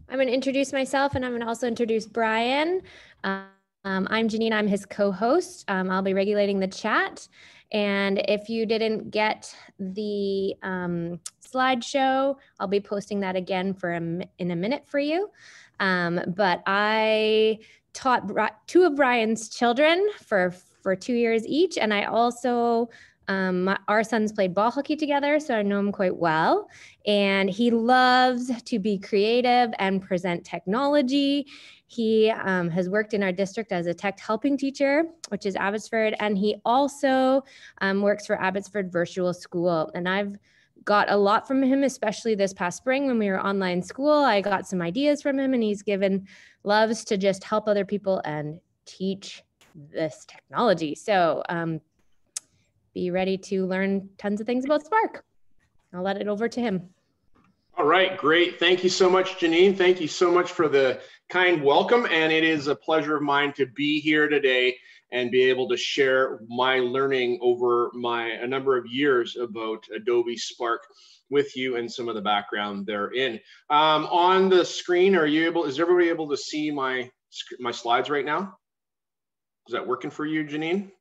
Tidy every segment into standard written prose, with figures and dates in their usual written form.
I'm going to introduce myself and I'm going to also introduce Brian. I'm Janine, I'm his co-host. I'll be regulating the chat. And if you didn't get the slideshow, I'll be posting that again in a minute for you. But I taught two of Brian's children for 2 years each. And I also, our sons played ball hockey together, so I know him quite well. And he loves to be creative and present technology. He has worked in our district as a tech helping teacher, which is Abbotsford, and he also works for Abbotsford Virtual School. And I've got a lot from him, especially this past spring when we were online school. I got some ideas from him, and he's loves to just help other people and teach this technology. So be ready to learn tons of things about Spark. I'll let it over to him. All right, great. Thank you so much, Janine. Thank you so much for the kind welcome. And it is a pleasure of mine to be here today and be able to share my learning over a number of years about Adobe Spark with you and some of the background therein. On the screen, is everybody able to see my slides right now? Is that working for you, Janine?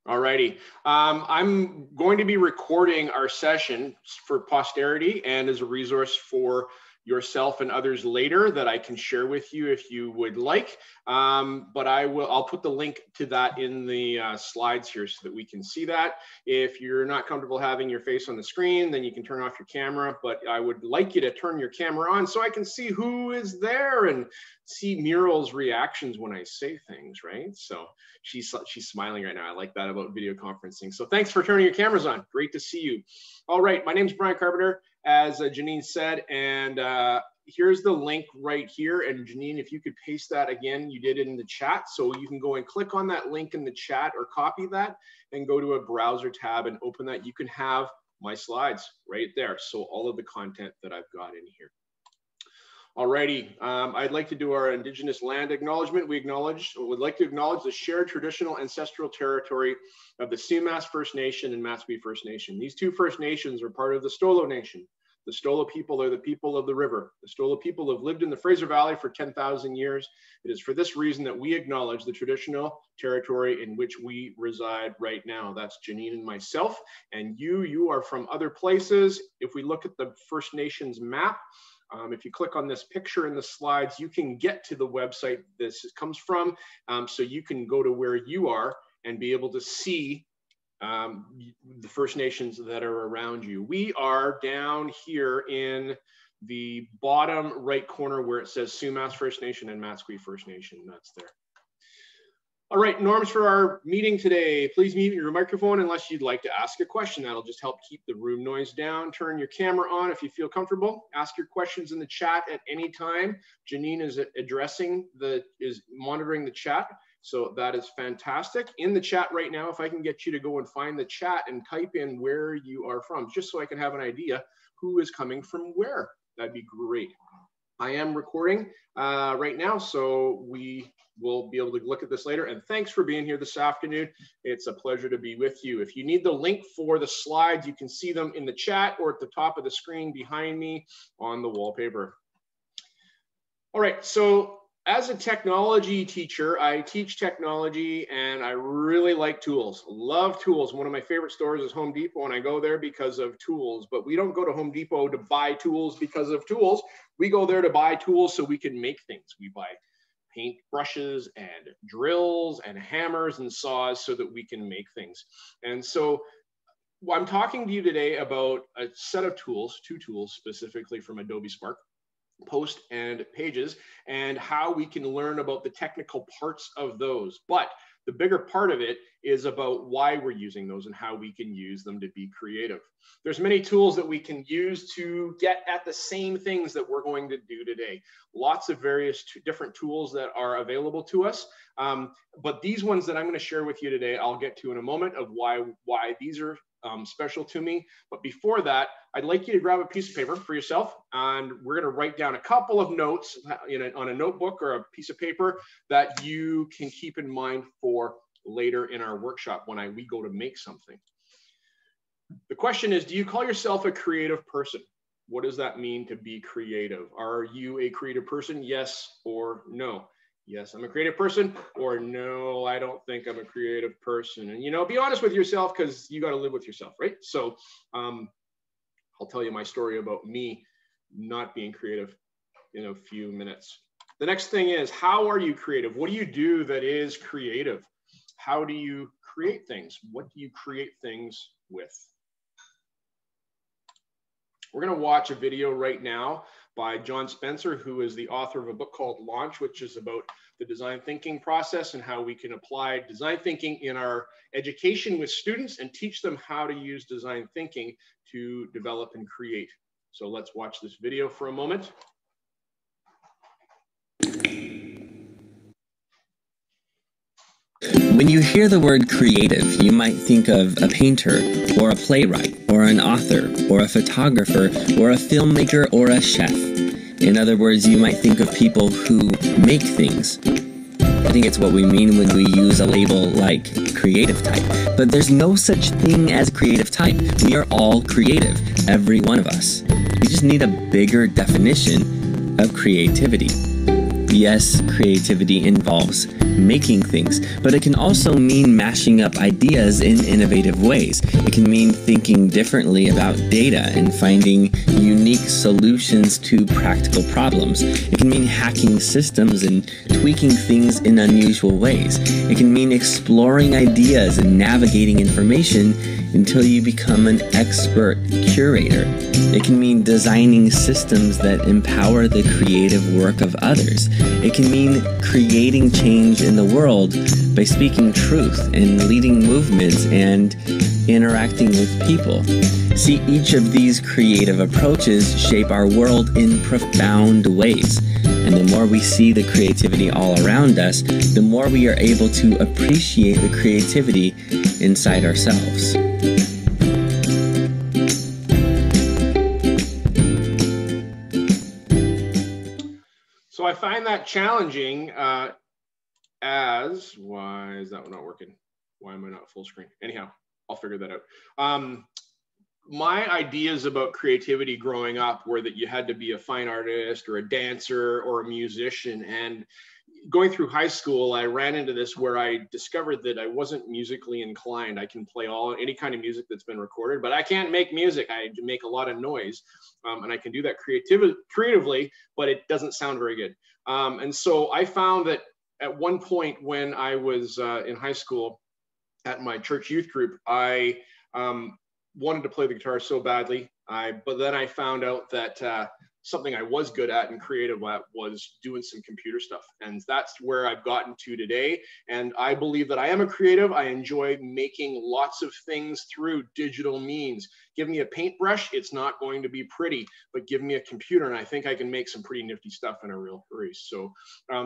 Alrighty, I'm going to be recording our session for posterity and as a resource for yourself and others later that I can share with you if you would like. But I'll put the link to that in the slides here so that we can see that. If you're not comfortable having your face on the screen, then you can turn off your camera, but I would like you to turn your camera on so I can see who is there and see Muriel's reactions when I say things, right? So she's smiling right now. I like that about video conferencing. So thanks for turning your cameras on. Great to see you. All right, my name's Brian Carpenter, as Janine said, and here's the link right here. And Janine, if you could paste that again, you did it in the chat. So you can go and click on that link in the chat or copy that and go to a browser tab and open that. You can have my slides right there. So all of the content that I've got in here. Alrighty, I'd like to do our Indigenous land acknowledgement. Would like to acknowledge the shared traditional ancestral territory of the Sumas First Nation and Matsqui First Nation. These two First Nations are part of the Stolo Nation. The Stolo people are the people of the river. The Stolo people have lived in the Fraser Valley for 10,000 years. It is for this reason that we acknowledge the traditional territory in which we reside right now. That's Janine and myself, and you are from other places. If we look at the First Nations map, if you click on this picture in the slides, you can get to the website this comes from, so you can go to where you are and be able to see the First Nations that are around you. We are down here in the bottom right corner where it says Sumas First Nation and Matsqui First Nation. That's there. All right, norms for our meeting today. Please mute your microphone unless you'd like to ask a question. That'll just help keep the room noise down. Turn your camera on if you feel comfortable. Ask your questions in the chat at any time. Janine is monitoring the chat, so that is fantastic. In the chat right now, if I can get you to go and find the chat and type in where you are from, just so I can have an idea who is coming from where, that'd be great. I am recording right now, so we will be able to look at this later. And thanks for being here this afternoon. It's a pleasure to be with you. If you need the link for the slides, you can see them in the chat or at the top of the screen behind me on the wallpaper. All right, so as a technology teacher, I teach technology and I really like tools. Love tools. One of my favorite stores is Home Depot, and I go there because of tools. But we don't go to Home Depot to buy tools because of tools. We go there to buy tools so we can make things. We buy paint brushes and drills and hammers and saws so that we can make things. And so I'm talking to you today about a set of tools, two tools specifically from Adobe Spark, Post and Pages, and how we can learn about the technical parts of those. But the bigger part of it is about why we're using those and how we can use them to be creative. There's many tools that we can use to get at the same things that we're going to do today. Lots of various different tools that are available to us. But these ones that I'm going to share with you today, I'll get to in a moment of why these are special to me. But before that, I'd like you to grab a piece of paper for yourself, and we're going to write down a couple of notes on a notebook or a piece of paper that you can keep in mind for later in our workshop when we go to make something. The question is, do you call yourself a creative person? What does that mean to be creative? Are you a creative person? Yes or no? Yes, I'm a creative person, or no, I don't think I'm a creative person. And, you know, be honest with yourself, because you got to live with yourself, right? So I'll tell you my story about me not being creative in a few minutes. The next thing is, how are you creative? What do you do that is creative? How do you create things? What do you create things with? We're going to watch a video right now by John Spencer, who is the author of a book called Launch, which is about the design thinking process and how we can apply design thinking in our education with students and teach them how to use design thinking to develop and create. So let's watch this video for a moment. When you hear the word creative, you might think of a painter, or a playwright, or an author, or a photographer, or a filmmaker, or a chef. In other words, you might think of people who make things. I think it's what we mean when we use a label like creative type. But there's no such thing as creative type. We are all creative, every one of us. We just need a bigger definition of creativity. Yes, creativity involves making things, but it can also mean mashing up ideas in innovative ways. It can mean thinking differently about data and finding unique solutions to practical problems. It can mean hacking systems and tweaking things in unusual ways. It can mean exploring ideas and navigating information until you become an expert curator. It can mean designing systems that empower the creative work of others. It can mean creating change in the world by speaking truth and leading movements and interacting with people. See, each of these creative approaches shape our world in profound ways. And the more we see the creativity all around us, the more we are able to appreciate the creativity inside ourselves. So I find that challenging as, why is that one not working? Why am I not full screen? Anyhow, I'll figure that out. My ideas about creativity growing up were that you had to be a fine artist or a dancer or a musician. And going through high school, I ran into this where I discovered that I wasn't musically inclined. I can play any kind of music that's been recorded, but I can't make music. I make a lot of noise, and I can do that creatively, but it doesn't sound very good. And so I found that at one point when I was in high school at my church youth group, I wanted to play the guitar so badly, but then I found out that something I was good at and creative at was doing some computer stuff. And that's where I've gotten to today. And I believe that I am a creative. I enjoy making lots of things through digital means. Give me a paintbrush, it's not going to be pretty, but give me a computer and I think I can make some pretty nifty stuff in a real hurry. So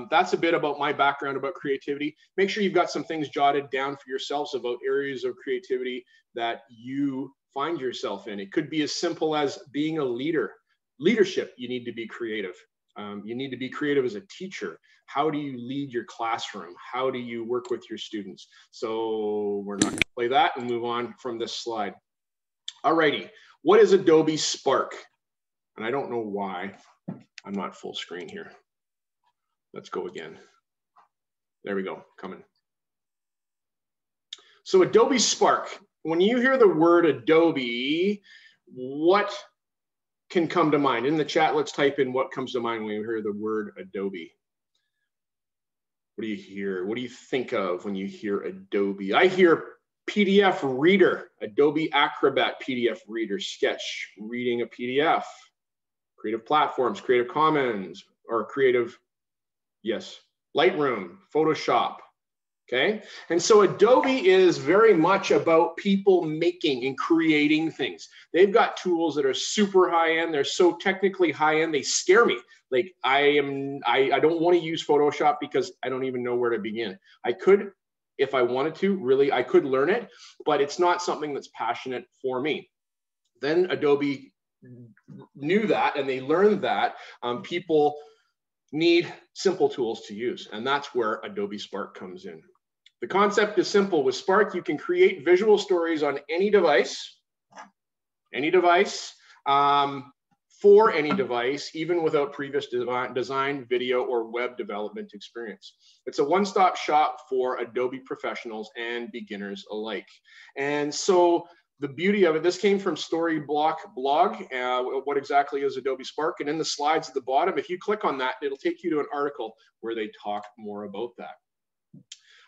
that's a bit about my background about creativity. Make sure you've got some things jotted down for yourselves about areas of creativity that you find yourself in. It could be as simple as being a leader. Leadership, you need to be creative. You need to be creative as a teacher. How do you lead your classroom? How do you work with your students? So we're not going to play that and move on from this slide. Alrighty, what is Adobe Spark? And I don't know why I'm not full screen here. Let's go again. There we go, coming. So Adobe Spark, when you hear the word Adobe, what can come to mind? In the chat, let's type in what comes to mind when you hear the word Adobe. What do you hear? What do you think of when you hear Adobe? I hear PDF reader, Adobe Acrobat PDF reader, Sketch, reading a PDF, creative platforms, Creative Commons, or creative, yes, Lightroom, Photoshop. Okay, and so Adobe is very much about people making and creating things. They've got tools that are super high end. They're so technically high end, they scare me. Like I don't want to use Photoshop because I don't even know where to begin. I could, if I wanted to, really, I could learn it, but it's not something that's passionate for me. Then Adobe knew that and they learned that people need simple tools to use, and that's where Adobe Spark comes in. The concept is simple. With Spark, you can create visual stories on any device for any device, even without previous design, video, or web development experience. It's a one-stop shop for Adobe professionals and beginners alike. And so the beauty of it, this came from Storyblock blog, what exactly is Adobe Spark? And in the slides at the bottom, if you click on that, it'll take you to an article where they talk more about that.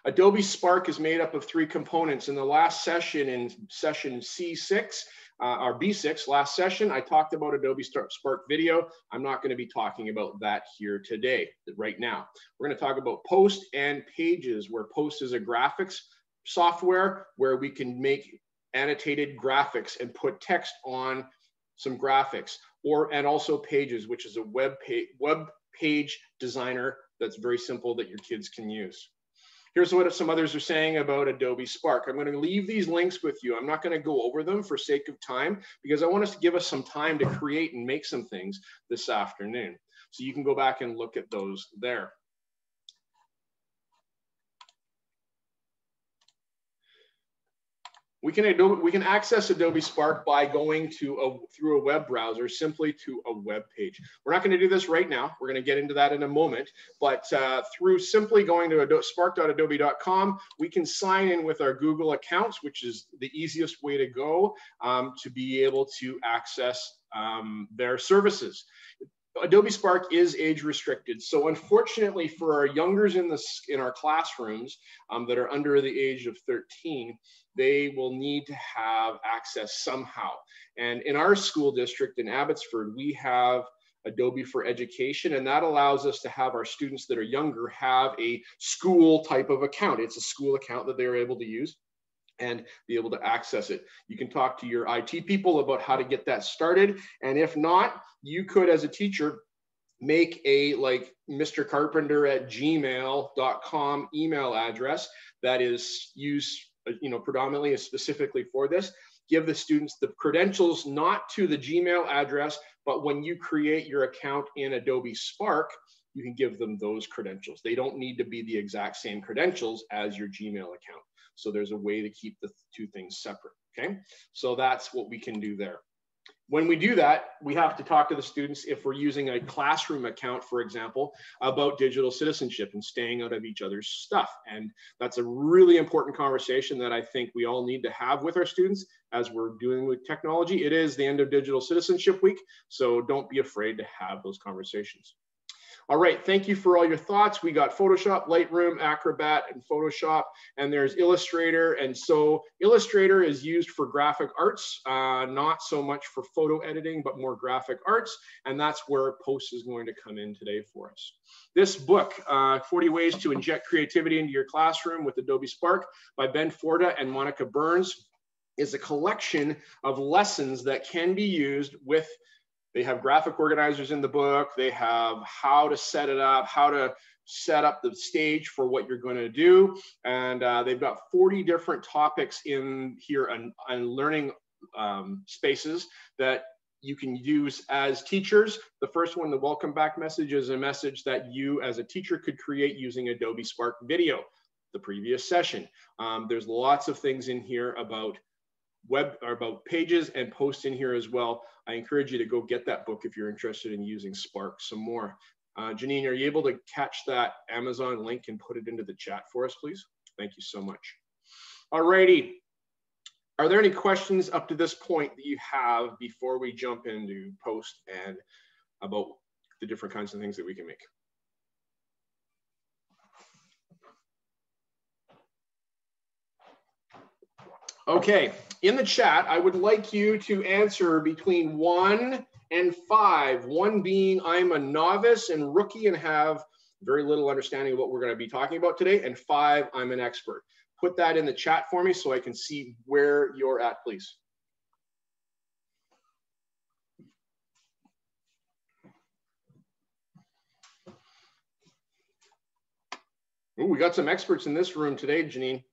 Adobe Spark is made up of 3 components. In the last session, in session C6, or B6, last session, I talked about Adobe Spark Video. I'm not going to be talking about that here today, right now. We're going to talk about Post and Pages, where Post is a graphics software where we can make annotated graphics and put text on some graphics, and also Pages, which is a web page designer that's very simple that your kids can use. Here's what some others are saying about Adobe Spark. I'm going to leave these links with you. I'm not going to go over them for sake of time, because I want us to give us some time to create and make some things this afternoon. So you can go back and look at those there. We can access Adobe Spark by going to through a web browser, simply to a web page. We're not going to do this right now. We're going to get into that in a moment. But through simply going to spark.adobe.com, we can sign in with our Google accounts, which is the easiest way to go to be able to access their services. Adobe Spark is age restricted. So unfortunately for our youngers in our classrooms that are under the age of 13, they will need to have access somehow. And in our school district in Abbotsford, we have Adobe for Education, and that allows us to have our students that are younger have a school type of account. It's a school account that they're able to use and be able to access it. You can talk to your IT people about how to get that started. And if not, you could, as a teacher, make a like Mr. Carpenter at gmail.com email address that is used predominantly specifically for this. Give the students the credentials, not to the Gmail address, but when you create your account in Adobe Spark, you can give them those credentials. They don't need to be the exact same credentials as your Gmail account. So there's a way to keep the 2 things separate, okay? So that's what we can do there. When we do that, we have to talk to the students, if we're using a classroom account, for example, about digital citizenship and staying out of each other's stuff. And that's a really important conversation that I think we all need to have with our students as we're dealing with technology. It is the end of Digital Citizenship Week, so don't be afraid to have those conversations. All right, thank you for all your thoughts. We got Photoshop, Lightroom, Acrobat, and Photoshop, and there's Illustrator. And so Illustrator is used for graphic arts, not so much for photo editing, but more graphic arts. And that's where Post is going to come in today for us. This book, 40 Ways to Inject Creativity into Your Classroom with Adobe Spark by Ben Forda and Monica Burns, is a collection of lessons that can be used with. They have graphic organizers in the book. They have how to set it up, how to set up the stage for what you're going to do. And they've got 40 different topics in here on learning spaces that you can use as teachers. The first one, the welcome back message, is a message that you as a teacher could create using Adobe Spark Video, the previous session. There's lots of things in here about Pages and Post in here as well. I encourage you to go get that book if you're interested in using Spark some more. Janine, are you able to catch that Amazon link and put it into the chat for us, please? Thank you so much. All righty. Are there any questions up to this point that you have before we jump into Post and about the different kinds of things that we can make? Okay, in the chat, I would like you to answer between 1 and 5. 1 being I'm a novice and rookie and have very little understanding of what we're going to be talking about today, and 5, I'm an expert. Put that in the chat for me so I can see where you're at, please. Ooh, we got some experts in this room today, Janine.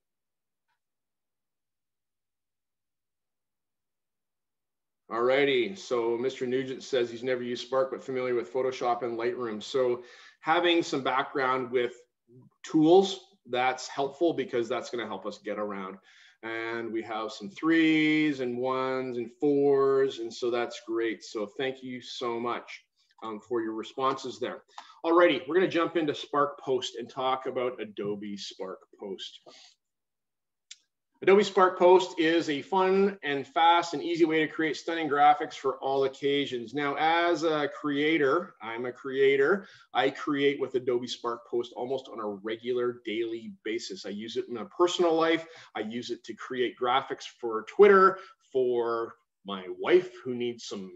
All righty, so Mr. Nugent says he's never used Spark, but familiar with Photoshop and Lightroom. So having some background with tools, that's helpful because that's gonna help us get around. and we have some 3s and 1s and 4s, and so that's great. So thank you so much for your responses there. Alrighty, we're going to jump into Spark Post and talk about Adobe Spark Post. Adobe Spark Post is a fun and fast and easy way to create stunning graphics for all occasions. Now, as a creator, I'm a creator. I create with Adobe Spark Post almost on a regular daily basis. I use it in my personal life. I use it to create graphics for Twitter, for my wife who needs some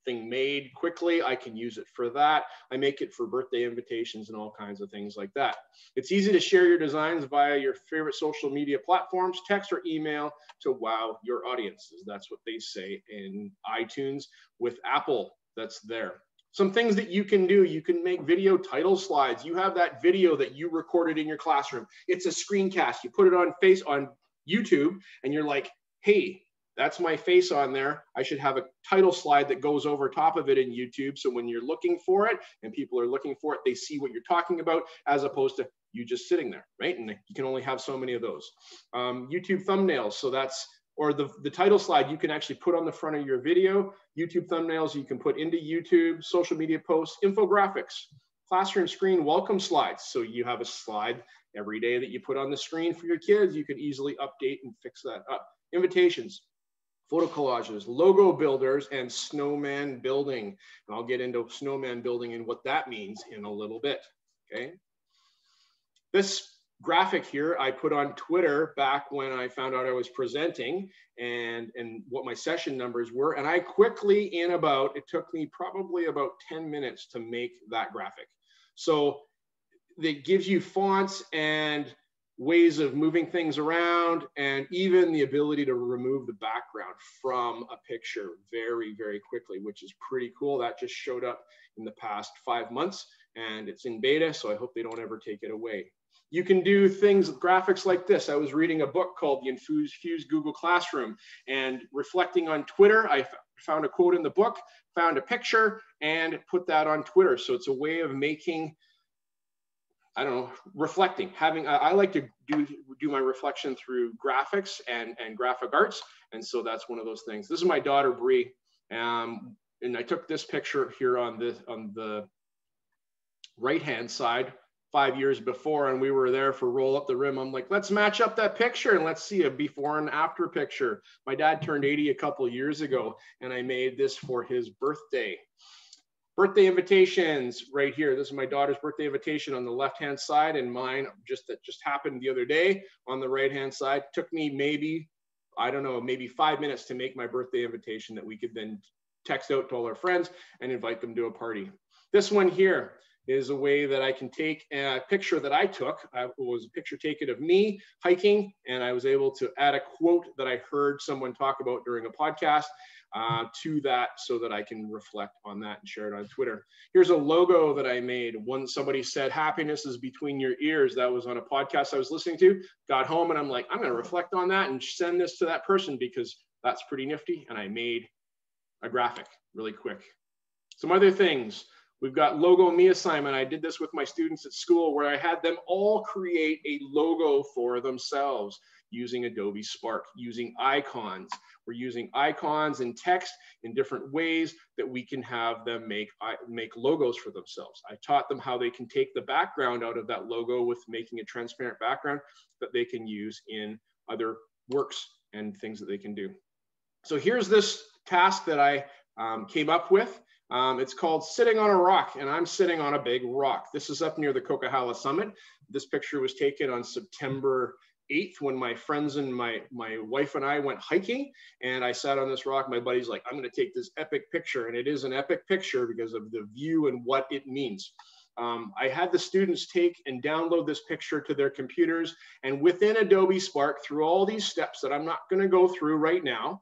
thing made quickly. I can use it for that. I make it for birthday invitations and all kinds of things like that. It's easy to share your designs via your favorite social media platforms, text or email to wow your audiences. That's what they say in iTunes. With Apple, that's there. Some things that you can do, you can make video title slides. You have that video that you recorded in your classroom. It's a screencast. You put it on YouTube and you're like, hey, that's my face on there. I should have a title slide that goes over top of it in YouTube. So when you're looking for it and people are looking for it, they see what you're talking about as opposed to you just sitting there, right? And you can only have so many of those. YouTube thumbnails. So that's, or the title slide you can actually put on the front of your video. YouTube thumbnails you can put into YouTube, social media posts, infographics, classroom screen welcome slides. So you have a slide every day that you put on the screen for your kids. You can easily update and fix that up. Invitations, photo collages, logo builders, and snowman building. And I'll get into snowman building and what that means in a little bit, okay? This graphic here I put on Twitter back when I found out I was presenting and what my session numbers were. And I quickly, it took me probably about 10 minutes to make that graphic. So it gives you fonts and ways of moving things around, and even the ability to remove the background from a picture very, very quickly, which is pretty cool. That just showed up in the past 5 months and it's in beta, so I hope they don't ever take it away. You can do things, graphics like this. I was reading a book called The Infused Google Classroom, and reflecting on Twitter, I found a quote in the book, found a picture, and put that on Twitter. So it's a way of making, I don't know, reflecting. I like to do my reflection through graphics and graphic arts, and so that's one of those things. This is my daughter Bree, and I took this picture here on the right-hand side 5 years before, and we were there for Roll Up the Rim. I'm like, let's match up that picture and let's see a before and after picture. My dad turned 80 a couple of years ago, and I made this for his birthday. Birthday invitations right here. This is my daughter's birthday invitation on the left-hand side, and mine that just happened the other day on the right-hand side. Took me maybe 5 minutes to make my birthday invitation that we could then text out to all our friends and invite them to a party. This one here is a way that I can take a picture that I took. It was a picture taken of me hiking, and I was able to add a quote that I heard someone talk about during a podcast to that, so that I can reflect on that and share it on Twitter. Here's a logo that I made. Somebody said, happiness is between your ears. That was on a podcast I was listening to. Got home and I'm like, I'm gonna reflect on that and send this to that person because that's pretty nifty. And I made a graphic really quick. Some other things. We've got Logo Me assignment. I did this with my students at school where I had them all create a logo for themselves using Adobe Spark, using icons. We're using icons and text in different ways that we can have them make logos for themselves. I taught them how they can take the background out of that logo with making a transparent background that they can use in other works and things that they can do. So here's this task that I came up with. It's called Sitting on a Rock, and I'm sitting on a big rock. This is up near the Coquihalla Summit. This picture was taken on September 8th when my friends and my wife and I went hiking, and I sat on this rock. My buddy's like, I'm going to take this epic picture, and it is an epic picture because of the view and what it means. I had the students take and download this picture to their computers, and within Adobe Spark, through all these steps that I'm not going to go through right now,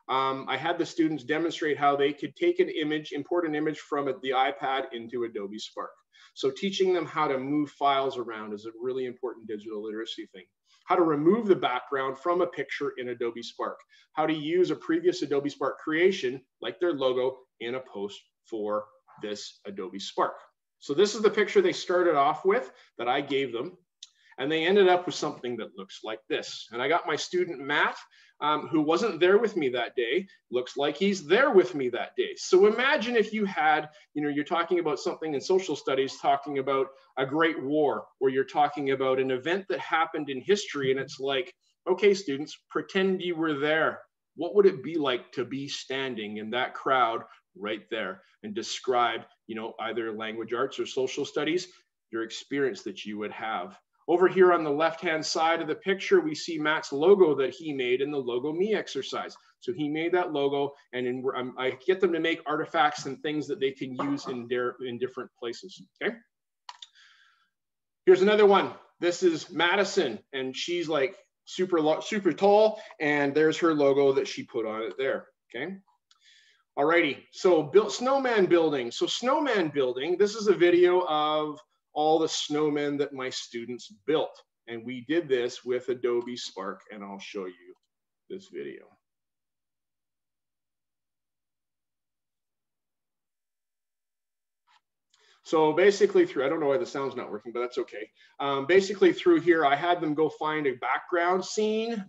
I had the students demonstrate how they could take an image, import an image from the iPad into Adobe Spark. So teaching them how to move files around is a really important digital literacy thing. How to remove the background from a picture in Adobe Spark. How to use a previous Adobe Spark creation, like their logo, in a post for this Adobe Spark. So this is the picture they started off with that I gave them. And they ended up with something that looks like this. And I got my student Matt, who wasn't there with me that day, looks like he's there with me that day. So imagine if you had, you're talking about something in social studies, talking about a great war, or you're talking about an event that happened in history, and it's like, okay, students, pretend you were there. What would it be like to be standing in that crowd right there, and describe, either language arts or social studies, your experience that you would have. Over here on the left-hand side of the picture, we see Matt's logo that he made in the Logo Me exercise. So he made that logo, and I get them to make artifacts and things that they can use in different places, okay? Here's another one. This is Madison, and she's like super tall, and there's her logo that she put on it there, okay? Alrighty, so snowman building. So snowman building, this is a video of all the snowmen that my students built. And we did this with Adobe Spark, and I'll show you this video. So basically I don't know why the sound's not working, but that's okay. Basically through here, I had them go find a background scene,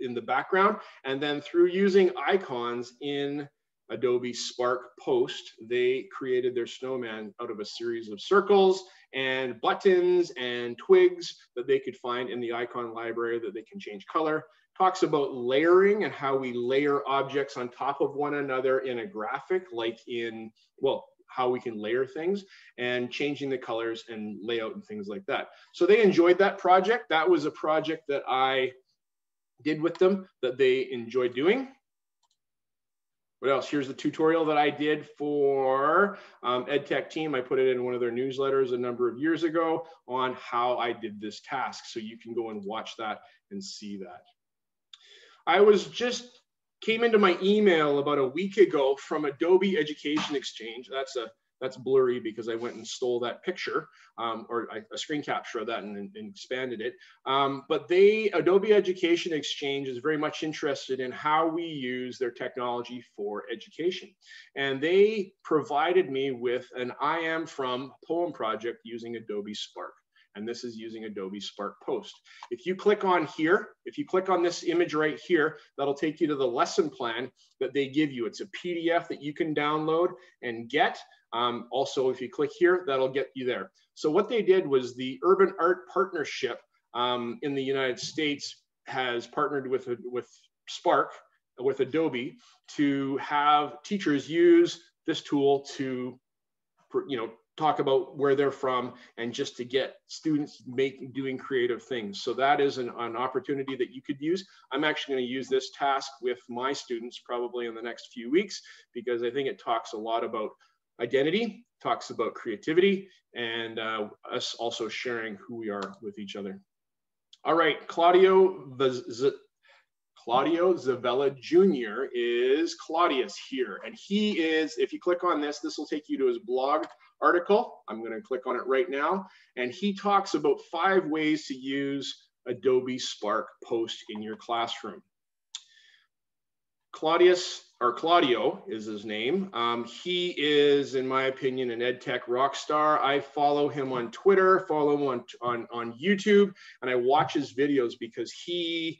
in the background, and then through using icons in Adobe Spark Post, they created their snowman out of a series of circles and buttons and twigs that they could find in the icon library that they can change color. Talks about layering and how we layer objects on top of one another in a graphic, like in, well, how we can layer things and changing the colors and layout and things like that. So they enjoyed that project. That was a project that I did with them that they enjoyed doing. What else? Here's the tutorial that I did for EdTech team. I put it in one of their newsletters a number of years ago on how I did this task. So you can go and watch that and see that. I came into my email about a week ago from Adobe Education Exchange. That's blurry because I went and stole that picture, or a screen capture of that and expanded it. But Adobe Education Exchange is very much interested in how we use their technology for education. And they provided me with an I Am From poem project using Adobe Spark. And this is using Adobe Spark Post. If you click on here, if you click on this image right here, that'll take you to the lesson plan that they give you. It's a PDF that you can download and get. Also, if you click here, that'll get you there. So what they did was the Urban Art Partnership in the United States has partnered with Spark, with Adobe, to have teachers use this tool to, talk about where they're from and just to get students doing creative things. So that is an opportunity that you could use. I'm actually going to use this task with my students probably in the next few weeks, because I think it talks a lot about identity, talks about creativity, and us also sharing who we are with each other. All right, Claudio Zavella Jr. is Claudius here. And he is, if you click on this, this will take you to his blog article. I'm going to click on it right now. And he talks about 5 ways to use Adobe Spark Post in your classroom. Claudio is his name. He is, in my opinion, an EdTech rock star. I follow him on Twitter, follow him on YouTube, and I watch his videos because he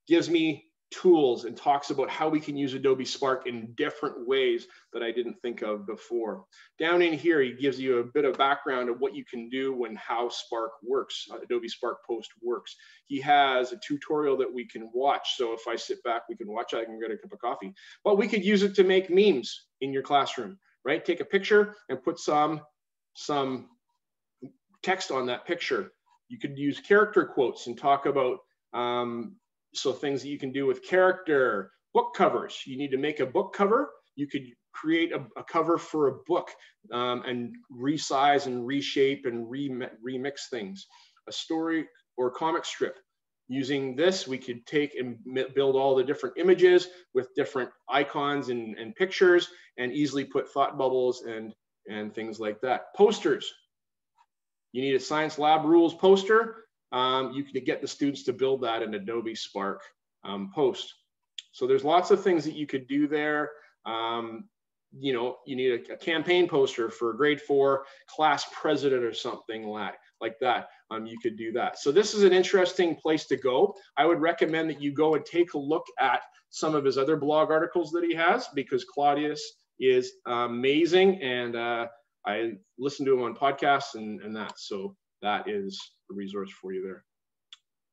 gives me tools and talks about how we can use Adobe Spark in different ways that I didn't think of before. Down in here, he gives you a bit of background of what you can do and how Spark works, Adobe Spark Post works. He has a tutorial that we can watch. So if I sit back, we can watch, I can get a cup of coffee. But we could use it to make memes in your classroom, right? Take a picture and put some text on that picture. You could use character quotes and talk about so things that you can do with character. Book covers. You need to make a book cover. You could create a cover for a book and resize and reshape and remix things. A story or comic strip. Using this, we could take and build all the different images with different icons and pictures, and easily put thought bubbles and things like that. Posters. You need a science lab rules poster. You can get the students to build that in Adobe Spark Post. So there's lots of things that you could do there. You need a campaign poster for a grade 4 class president or something like that. you could do that. So this is an interesting place to go. I would recommend that you go and take a look at some of his other blog articles that he has, because Claudius is amazing, and I listen to him on podcasts and that. So that is a resource for you there.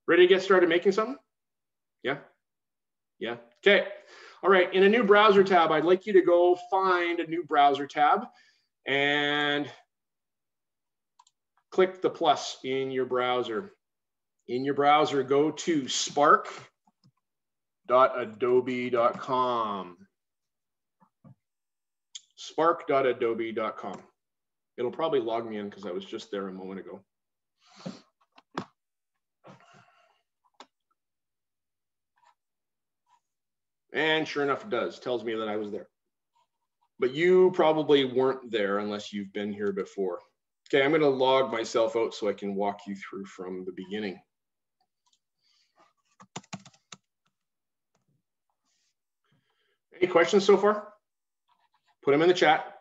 Ready to get started making something? Yeah? Yeah? Okay. All right. In a new browser tab, I'd like you to go find a new browser tab and click the plus in your browser. In your browser, go to spark.adobe.com. Spark.adobe.com. It'll probably log me in because I was just there a moment ago. And sure enough, it does. Tells me that I was there. But you probably weren't there unless you've been here before. Okay, I'm going to log myself out so I can walk you through from the beginning. Any questions so far? Put them in the chat,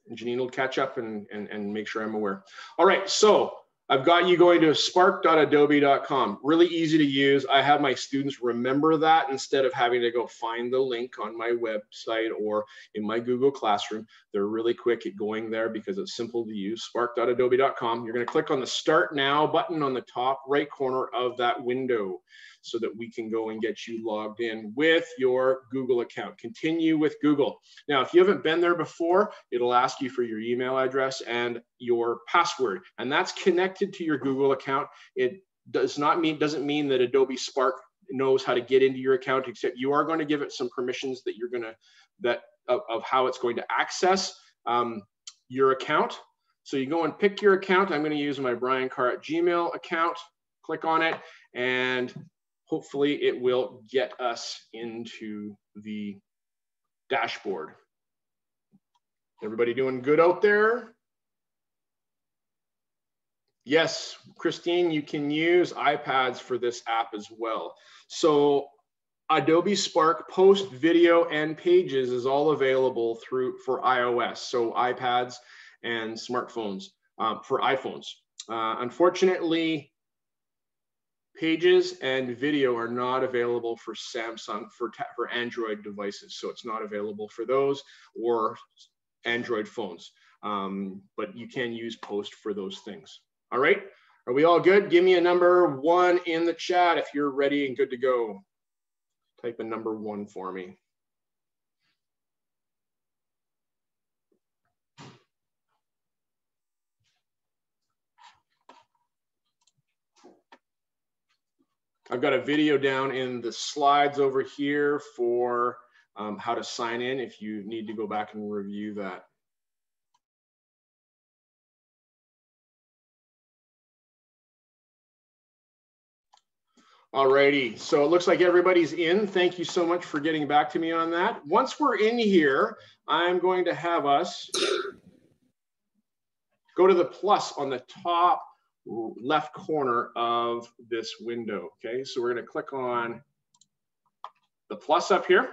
and Janine will catch up and make sure I'm aware. All right, so I've got you going to spark.adobe.com. Really easy to use. I have my students remember that instead of having to go find the link on my website or in my Google Classroom. They're really quick at going there because it's simple to use. Spark.adobe.com. You're going to click on the Start Now button on the top right corner of that window so that we can go and get you logged in with your Google account. Continue with Google. Now, if you haven't been there before, it'll ask you for your email address and your password, and that's connected to your Google account. It doesn't mean that Adobe Spark knows how to get into your account, except you are going to give it some permissions that you're going to of how it's going to access your account. So you go and pick your account. I'm going to use my Brian Carr at Gmail account. Click on it, and hopefully it will get us into the dashboard. Everybody doing good out there? Yes, Christine, you can use iPads for this app as well. So Adobe Spark Post, Video, and Pages is all available for iOS, so iPads and smartphones, for iPhones. Unfortunately, Pages and Video are not available for Samsung, for Android devices. So it's not available for those or Android phones. But you can use Post for those things. All right, are we all good? Give me a number 1 in the chat if you're ready and good to go. Type a number 1 for me. I've got a video down in the slides over here for how to sign in if you need to go back and review that. Alrighty, so it looks like everybody's in. Thank you so much for getting back to me on that. Once we're in here, I'm going to have us go to the plus on the top left corner of this window. Okay, so we're going to click on the plus up here.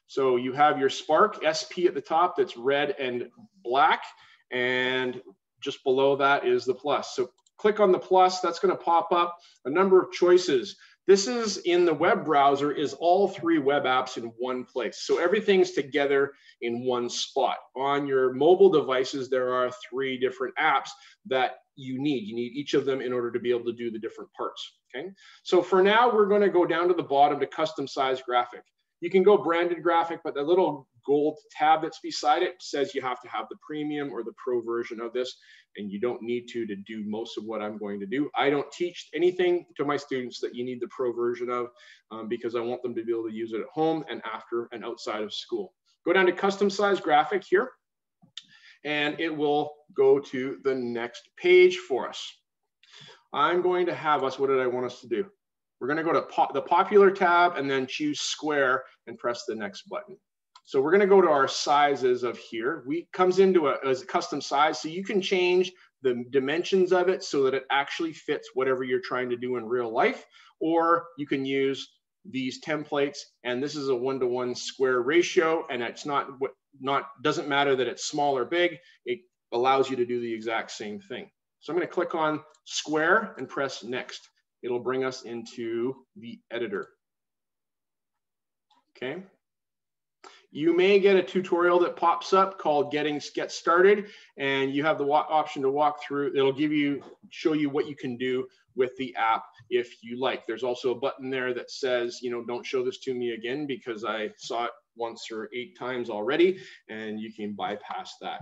So you have your Spark SP at the top that's red and black, and just below that is the plus. So click on the plus, that's going to pop up a number of choices. This is in the web browser, is all 3 web apps in one place. So everything's together in one spot. On your mobile devices, there are 3 different apps that you need. You need each of them in order to be able to do the different parts, okay? So for now, we're going to go down to the bottom to custom size graphic. You can go branded graphic, but the little gold tab that's beside it says you have to have the premium or the pro version of this, and you don't need to do most of what I'm going to do. I don't teach anything to my students that you need the pro version of because I want them to be able to use it at home and after and outside of school. Go down to custom size graphic here, and it will go to the next page for us. I'm going to have us, what did I want us to do? We're going to go to the popular tab and then choose square and press the next button. So we're going to go to our sizes of here. Comes into as a custom size, so you can change the dimensions of it so that it actually fits whatever you're trying to do in real life, or you can use these templates, and this is a 1-to-1 square ratio, and it's doesn't matter that it's small or big. It allows you to do the exact same thing. So I'm going to click on square and press next. It'll bring us into the editor. Okay. You may get a tutorial that pops up called Get Started, and you have the option to walk through. It'll show you what you can do with the app if you like. There's also a button there that says, you know, don't show this to me again because I saw it once or 8 times already, and you can bypass that.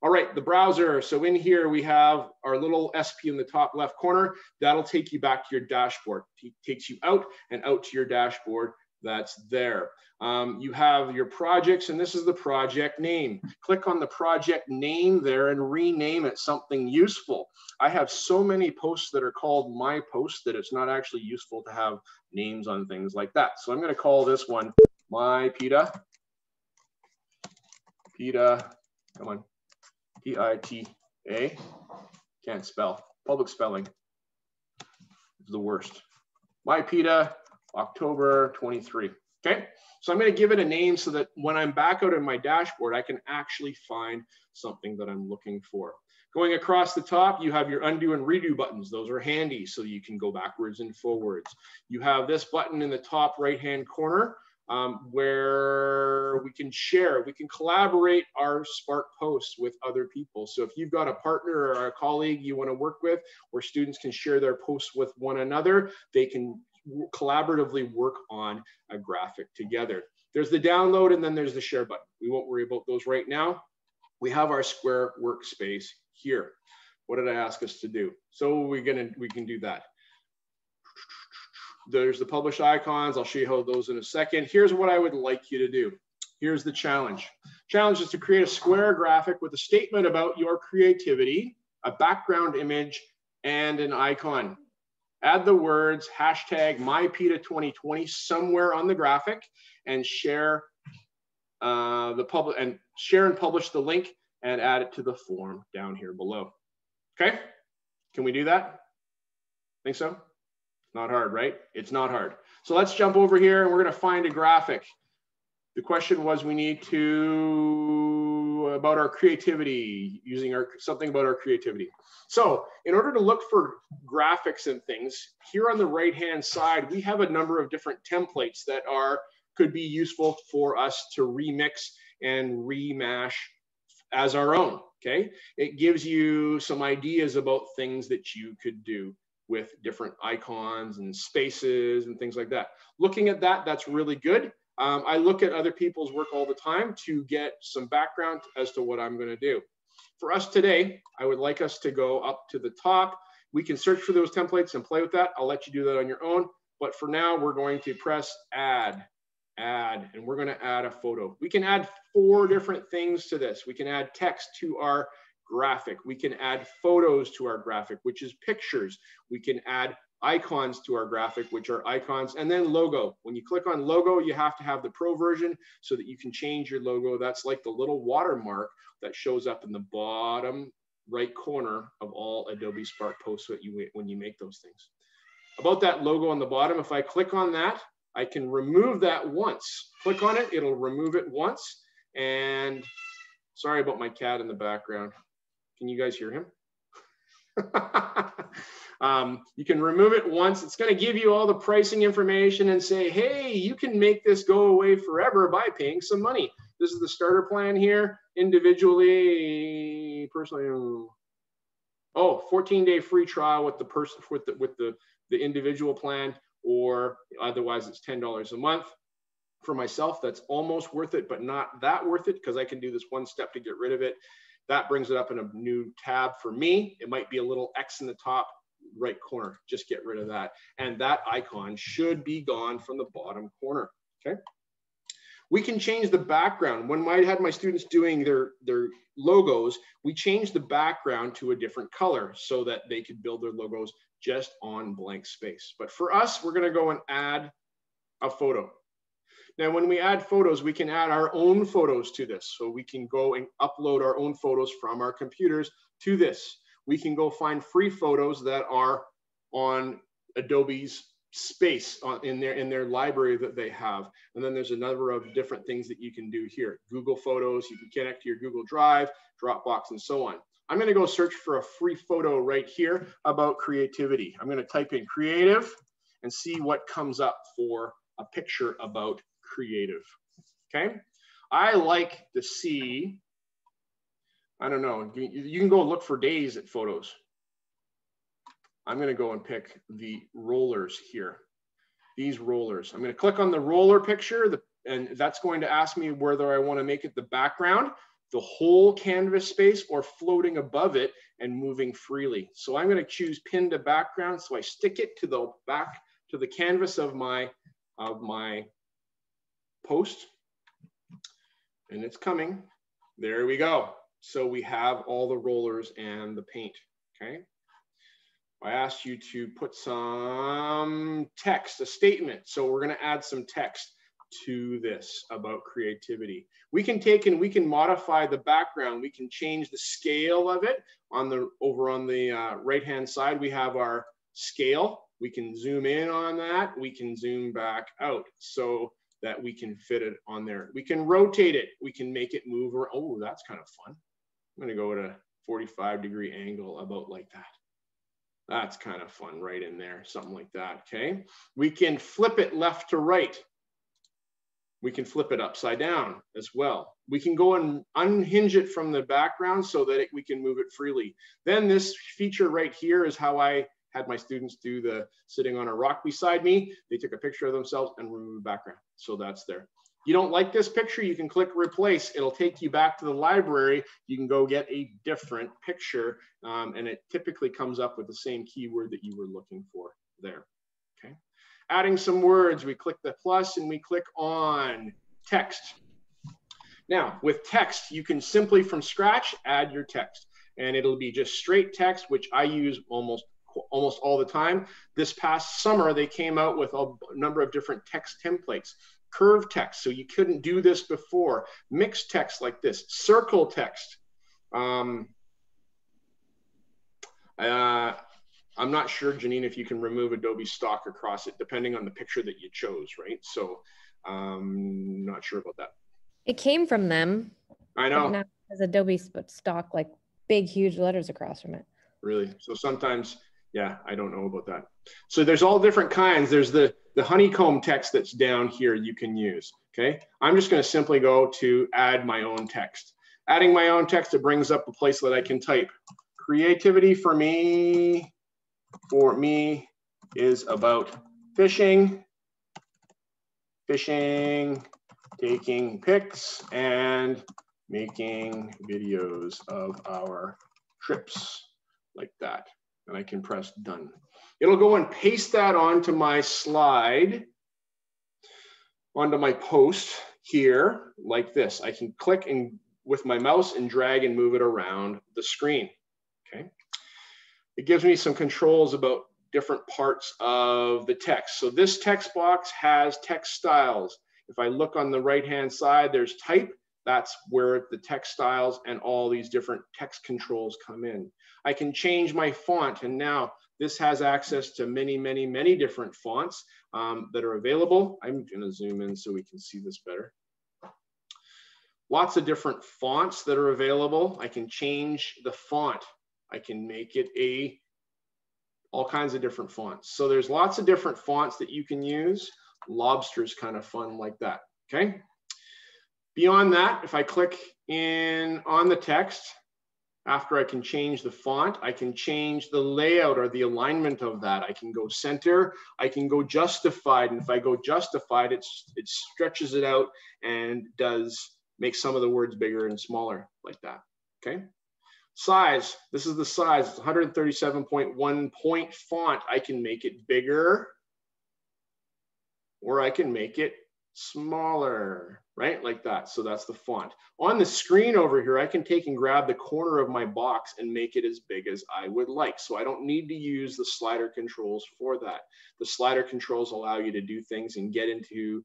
All right, the browser. So in here we have our little SP in the top left corner. That'll take you back to your dashboard. It takes you out and out to your dashboard. That's there. You have your projects, and this is the project name. Click on the project name there and rename it something useful. I have so many posts that are called my posts that it's not actually useful to have names on things like that. So I'm going to call this one MyPITA. PITA, come on, P-I-T-A. Can't spell. Public spelling is the worst. MyPITA. October 23. Okay, so I'm going to give it a name so that when I'm back out in my dashboard, I can actually find something that I'm looking for. Going across the top, you have your undo and redo buttons. Those are handy so you can go backwards and forwards. You have this button in the top right-hand corner where we can share, we can collaborate our Spark posts with other people. So if you've got a partner or a colleague you want to work with, where students can share their posts with one another, they can collaboratively work on a graphic together. There's the download, and then there's the share button. We won't worry about those right now. We have our square workspace here. What did I ask us to do? So we can do that. There's the publish icons. I'll show you how those in a second. Here's what I would like you to do. Here's the challenge. Challenge is to create a square graphic with a statement about your creativity, a background image, and an icon. Add the words hashtag MyPITA 2020 somewhere on the graphic, and share and publish the link and add it to the form down here below. Okay, can we do that? Think so? Not hard, right? It's not hard. So let's jump over here and we're going to find a graphic. The question was, we need to, about our creativity, using something about our creativity. So in order to look for graphics and things, here on the right-hand side, we have a number of different templates that could be useful for us to remix and remash as our own, okay? It gives you some ideas about things that you could do with different icons and spaces and things like that. Looking at that, that's really good. I look at other people's work all the time to get some background as to what I'm going to do. For us today, I would like us to go up to the top. We can search for those templates and play with that. I'll let you do that on your own. But for now, we're going to press add, and we're going to add a photo. We can add 4 different things to this. We can add text to our graphic. We can add photos to our graphic, which is pictures. We can add icons to our graphic, which are icons, and then logo. When you click on logo, you have to have the pro version so that you can change your logo. That's like the little watermark that shows up in the bottom right corner of all Adobe Spark posts when you make those things. About that logo on the bottom, if I click on that, I can remove that once. Click on it, it'll remove it once. And sorry about my cat in the background. Can you guys hear him? You can remove it once. It's going to give you all the pricing information and say, hey, you can make this go away forever by paying some money. This is the starter plan here, individually, personally. Oh, 14-day free trial with the individual plan, or otherwise it's $10 a month. For myself, that's almost worth it, but not that worth it, because I can do this one step to get rid of it. That brings it up in a new tab for me. It might be a little X in the top right corner. Just get rid of that. And that icon should be gone from the bottom corner, okay? We can change the background. When I had my students doing their logos, we changed the background to a different color so that they could build their logos just on blank space. But for us, we're gonna go and add a photo. Now, when we add photos, we can add our own photos to this. So we can go and upload our own photos from our computers to this. We can go find free photos that are on Adobe's space in their library that they have. And then there's a number of different things that you can do here. Google Photos, you can connect to your Google Drive, Dropbox, and so on. I'm going to go search for a free photo right here about creativity. I'm going to type in creative and see what comes up for a picture about creative. Okay. I like to see, I don't know, you can go look for days at photos. I'm going to go and pick the rollers here. These rollers. I'm going to click on the roller picture, and that's going to ask me whether I want to make it the background, the whole canvas space, or floating above it and moving freely. So I'm going to choose pin to background. So I stick it to the back, to the canvas of my post. And it's coming. There we go. So we have all the rollers and the paint, okay? I asked you to put some text, a statement. So we're gonna add some text to this about creativity. We can take and we can modify the background. We can change the scale of it. Over on the right-hand side, we have our scale. We can zoom in on that. We can zoom back out so that we can fit it on there. We can rotate it. We can make it move. Oh, that's kind of fun. I'm gonna go at a 45-degree angle about like that. That's kind of fun right in there, something like that, okay? We can flip it left to right. We can flip it upside down as well. We can go and unhinge it from the background so that we can move it freely. Then this feature right here is how I had my students do the sitting on a rock beside me. They took a picture of themselves and removed the background. So that's there. You don't like this picture, you can click replace. It'll take you back to the library. You can go get a different picture, and it typically comes up with the same keyword that you were looking for there, okay? Adding some words, we click the plus and we click on text. Now, with text, you can simply from scratch add your text, and it'll be just straight text, which I use almost all the time. This past summer, they came out with a number of different text templates. Curved text, so you couldn't do this before. Mixed text like this, circle text. I'm not sure, Janine, if you can remove Adobe stock across it, depending on the picture that you chose, right? So not sure about that. It came from them. I know. Now it has Adobe stock, like big, huge letters across from it. Really? So sometimes, yeah, I don't know about that. So there's all different kinds. There's the honeycomb text that's down here you can use, okay? I'm just gonna simply go to add my own text. Adding my own text, it brings up a place that I can type. Creativity for me is about fishing, taking pics, and making videos of our trips, like that. And I can press done. It'll go and paste that onto my slide, onto my post here, like this. I can click and with my mouse and drag and move it around the screen, okay? It gives me some controls about different parts of the text. So this text box has text styles. If I look on the right-hand side, there's type. That's where the text styles and all these different text controls come in. I can change my font, and now this has access to many, many, many different fonts that are available. I'm gonna zoom in so we can see this better. Lots of different fonts that are available. I can change the font. I can make it all kinds of different fonts. So there's lots of different fonts that you can use. Lobster's kind of fun like that, okay? Beyond that, if I click in on the text, after I can change the font, I can change the layout or the alignment of that. I can go center, I can go justified. And if I go justified, it stretches it out and make some of the words bigger and smaller like that, okay? Size, this is the size, it's 137.1 point font. I can make it bigger or I can make it smaller, right? Like that. So that's the font. On the screen over here, I can take and grab the corner of my box and make it as big as I would like. So I don't need to use the slider controls for that. The slider controls allow you to do things and get into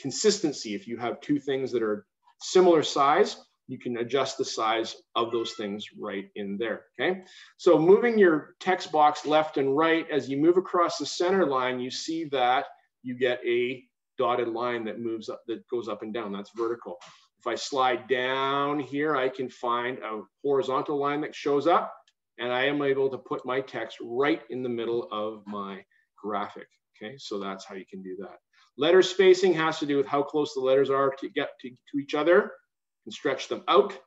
consistency. If you have two things that are similar size, you can adjust the size of those things right in there, okay? So moving your text box left and right, as you move across the center line, you see that you get a dotted line that moves up, that goes up and down. That's vertical. If I slide down here, I can find a horizontal line that shows up, and I am able to put my text right in the middle of my graphic. Okay, so that's how you can do that. Letter spacing has to do with how close the letters are to get to each other. You can stretch them out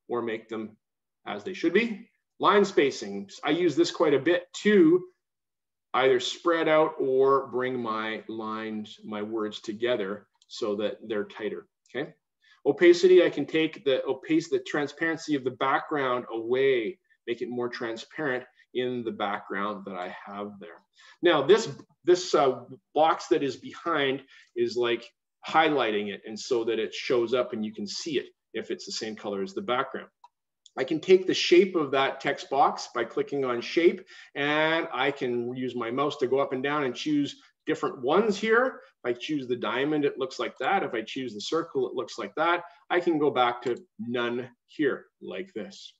or make them as they should be. Line spacing, I use this quite a bit to either spread out or bring my lines, my words together so that they're tighter, okay? Opacity, I can take the transparency of the background away, make it more transparent in the background that I have there. Now this box that is behind is like highlighting it, and so that it shows up and you can see it if it's the same color as the background. I can take the shape of that text box by clicking on shape, and I can use my mouse to go up and down and choose different ones here. If I choose the diamond, it looks like that. If I choose the circle, it looks like that. I can go back to none here, like this.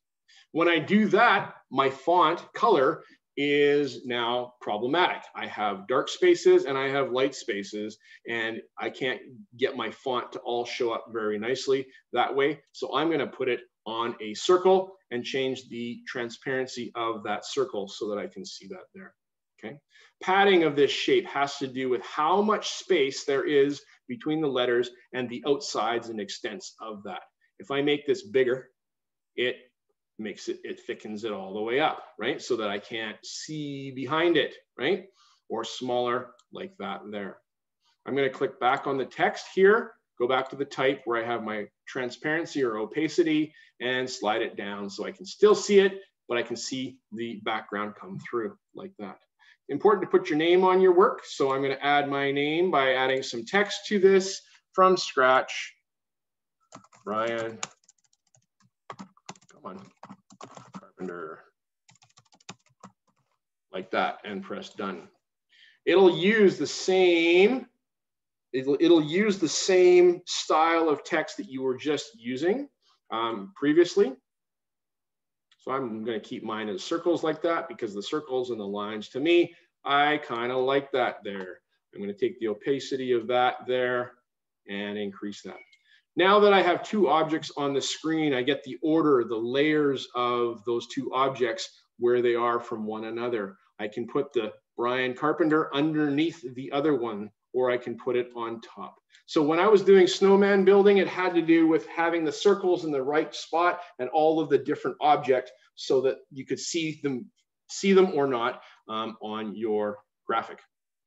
When I do that, my font color is now problematic. I have dark spaces and I have light spaces, and I can't get my font to all show up very nicely that way. So I'm going to put it on a circle and change the transparency of that circle so that I can see that there. Okay. Padding of this shape has to do with how much space there is between the letters and the outsides and extents of that. If I make this bigger, it thickens it all the way up, right? So that I can't see behind it, right? Or smaller like that there. I'm going to click back on the text here, go back to the type where I have my transparency or opacity, and slide it down so I can still see it, but I can see the background come through like that. Important to put your name on your work. So I'm going to add my name by adding some text to this from scratch. Brian, come on, Carpenter, like that, and press done. It'll use the same, it'll use the same style of text that you were just using previously. So I'm going to keep mine as circles like that, because the circles and the lines, to me, I kind of like that there. I'm going to take the opacity of that there and increase that. Now that I have two objects on the screen, I get the order, the layers of those two objects, where they are from one another. I can put the Brian Carpenter underneath the other one, or I can put it on top. So when I was doing snowman building, it had to do with having the circles in the right spot and all of the different objects so that you could see them or not on your graphic,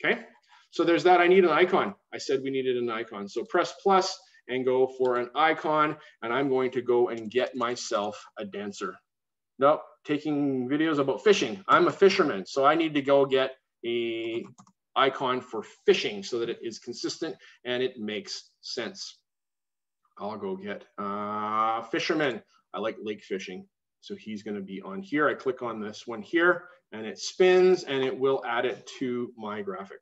okay? So there's that. I need an icon. I said we needed an icon. So press plus and go for an icon, and I'm going to go and get myself a dancer. Nope, taking videos about fishing. I'm a fisherman, so I need to go get a icon for fishing so that it is consistent and it makes sense. I'll go get fisherman. I like lake fishing, so he's going to be on here. I click on this one here and it spins and it will add it to my graphic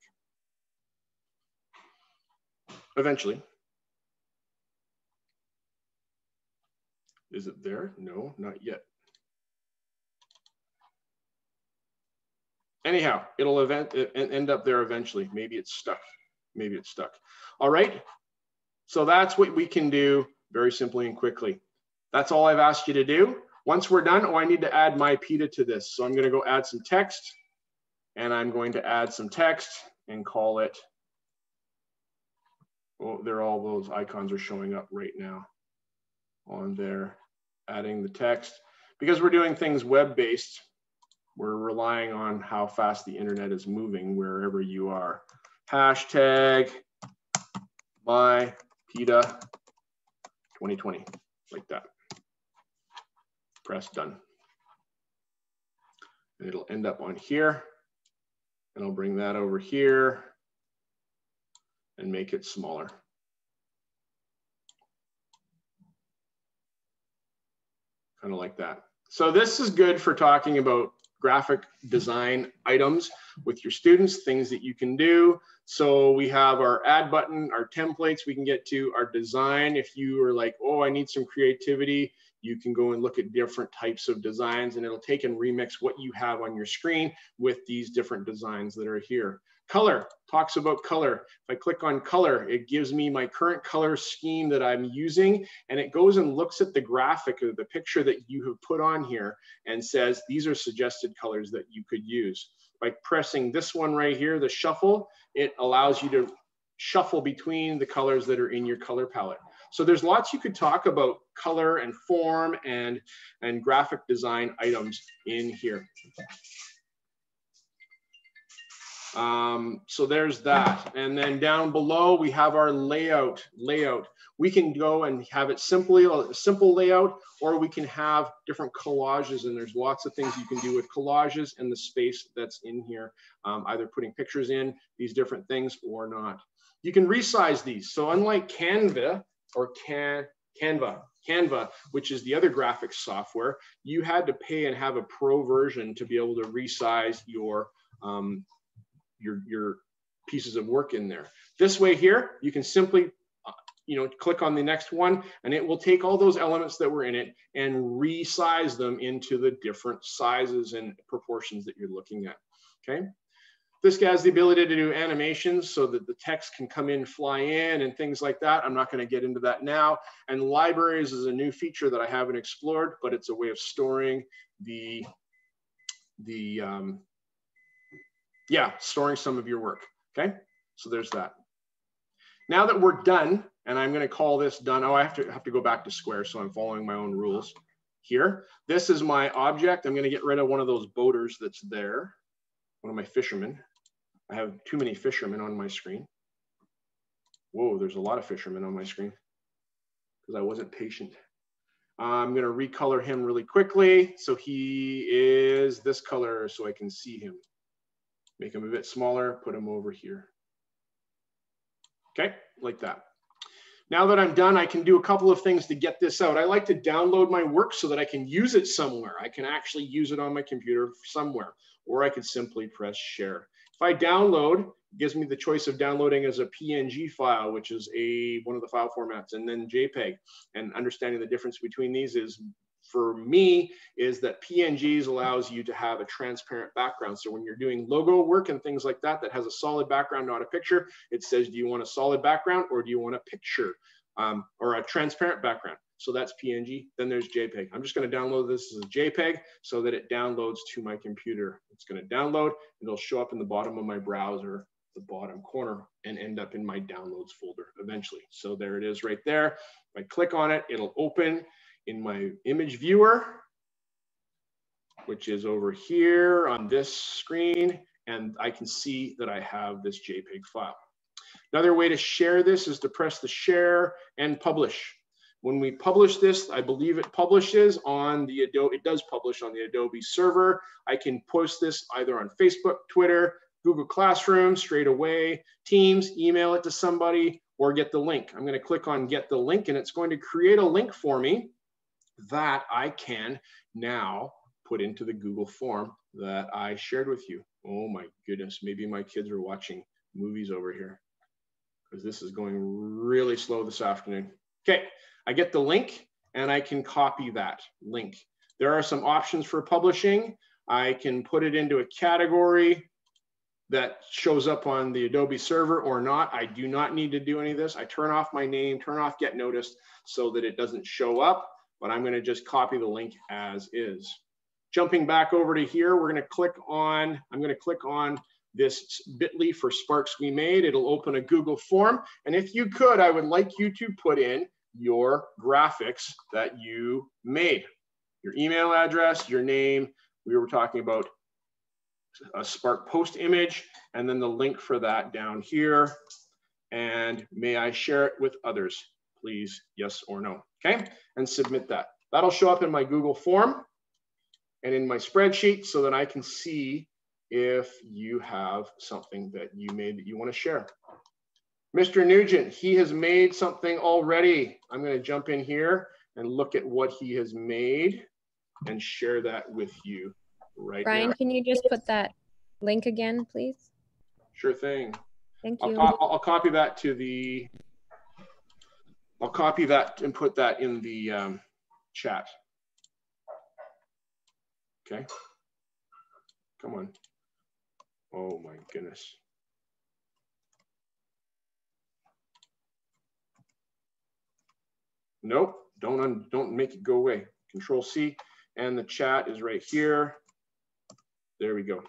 eventually. Is it there? No, not yet. Anyhow, it'll end up there eventually. Maybe it's stuck. Maybe it's stuck. All right. So that's what we can do very simply and quickly. That's all I've asked you to do. Once we're done, I need to add MyPITA to this. So I'm going to go add some text, and I'm going to add some text and call it. Oh, there, all those icons are showing up right now on there. Adding the text, because we're doing things web-based. We're relying on how fast the internet is moving wherever you are. Hashtag MyPITA 2020, like that. Press done. And it'll end up on here. And I'll bring that over here and make it smaller. Kind of like that. So this is good for talking about graphic design items with your students, things that you can do. So we have our add button, our templates we can get to, our design. If you are like, oh, I need some creativity, you can go and look at different types of designs, and it'll take and remix what you have on your screen with these different designs that are here. Color talks about color. If I click on color, it gives me my current color scheme that I'm using, and it goes and looks at the graphic or the picture that you have put on here and says, these are suggested colors that you could use. By pressing this one right here, the shuffle, it allows you to shuffle between the colors that are in your color palette. So there's lots you could talk about color and form and graphic design items in here. So there's that. And then down below, we have our layout. We can go and have it simply a simple layout, or we can have different collages, and there's lots of things you can do with collages and the space that's in here, either putting pictures in these different things or not. You can resize these. So unlike Canva or Canva, which is the other graphics software, you had to pay and have a pro version to be able to resize your pieces of work in there. This way here, you can simply click on the next one, and it will take all those elements that were in it and resize them into the different sizes and proportions that you're looking at. Okay. This guy has the ability to do animations so that the text can come in, fly in, and things like that. I'm not going to get into that now. And libraries is a new feature that I haven't explored, but it's a way of storing storing some of your work. Okay, so there's that. Now that we're done, and I'm going to call this done. Oh, I have to go back to square, so I'm following my own rules here. This is my object. I'm going to get rid of one of those boaters that's there. One of my fishermen. I have too many fishermen on my screen. Whoa, there's a lot of fishermen on my screen because I wasn't patient. I'm going to recolor him really quickly. So he is this color so I can see him. Make him a bit smaller, put him over here. Okay, like that. Now that I'm done, I can do a couple of things to get this out. I like to download my work so that I can use it somewhere. I can actually use it on my computer somewhere, or I could simply press share. If I download, it gives me the choice of downloading as a PNG file, which is one of the file formats, and then JPEG. And understanding the difference between these is, for me, is that PNGs allows you to have a transparent background. So when you're doing logo work and things like that, that has a solid background, not a picture, it says, do you want a solid background or do you want a picture or a transparent background? So that's PNG. Then there's JPEG. I'm just going to download this as a JPEG so that it downloads to my computer. It's going to download. It'll show up in the bottom of my browser, the bottom corner, and end up in my downloads folder eventually. So there it is right there. If I click on it, it'll open in my image viewer, which is over here on this screen, and I can see that I have this JPEG file. Another way to share this is to press the share and publish. When we publish this, I believe it publishes on the Adobe, it does publish on the Adobe server. I can post this either on Facebook, Twitter, Google Classroom straight away, Teams, email it to somebody, or get the link. I'm going to click on get the link, and it's going to create a link for me that I can now put into the Google form that I shared with you. Oh my goodness, maybe my kids are watching movies over here because this is going really slow this afternoon. Okay, I get the link and I can copy that link. There are some options for publishing. I can put it into a category that shows up on the Adobe server or not. I do not need to do any of this. I turn off my name, turn off get noticed so that it doesn't show up, but I'm going to just copy the link as is. Jumping back over to here, I'm going to click on this bit.ly for Sparks We Made. It'll open a Google form. And if you could, I would like you to put in your graphics that you made. Your email address, your name. We were talking about a Spark post image, and then the link for that down here. And may I share it with others? Please, yes or no. Okay, and submit that. That'll show up in my Google form and in my spreadsheet so that I can see if you have something that you made that you want to share. Mr. Nugent, he has made something already. I'm going to jump in here and look at what he has made and share that with you right now. Brian, can you just put that link again, please? Sure thing. Thank you. I'll copy that to the, I'll copy that and put that in the chat. Okay. Come on. Oh my goodness. Nope, don't make it go away. Control C, and the chat is right here. There we go,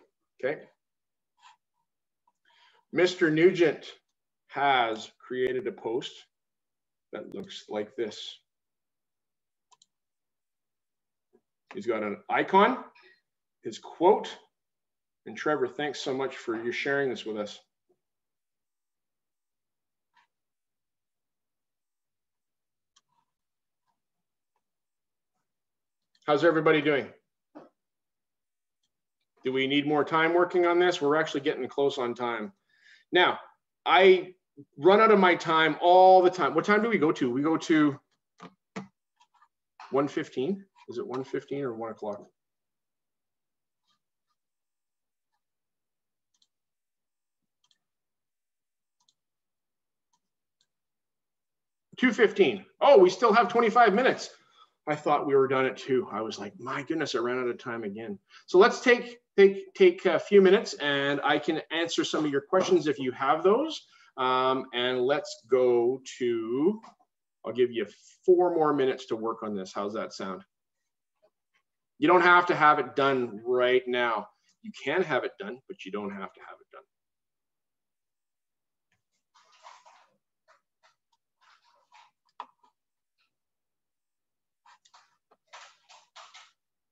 okay. Mr. Nugent has created a post that looks like this. He's got an icon, his quote, and Trevor, thanks so much for you sharing this with us. How's everybody doing? Do we need more time working on this? We're actually getting close on time. Now, I run out of my time all the time. What time do we go to? We go to 1:15. Is it 1:15 or 1 o'clock? 2:15. Oh, we still have 25 minutes. I thought we were done at 2. I was like, my goodness, I ran out of time again. So let's take a few minutes and I can answer some of your questions if you have those. And let's go to, I'll give you 4 more minutes to work on this. How's that sound? You don't have to have it done right now. You can have it done, but you don't have to have it done.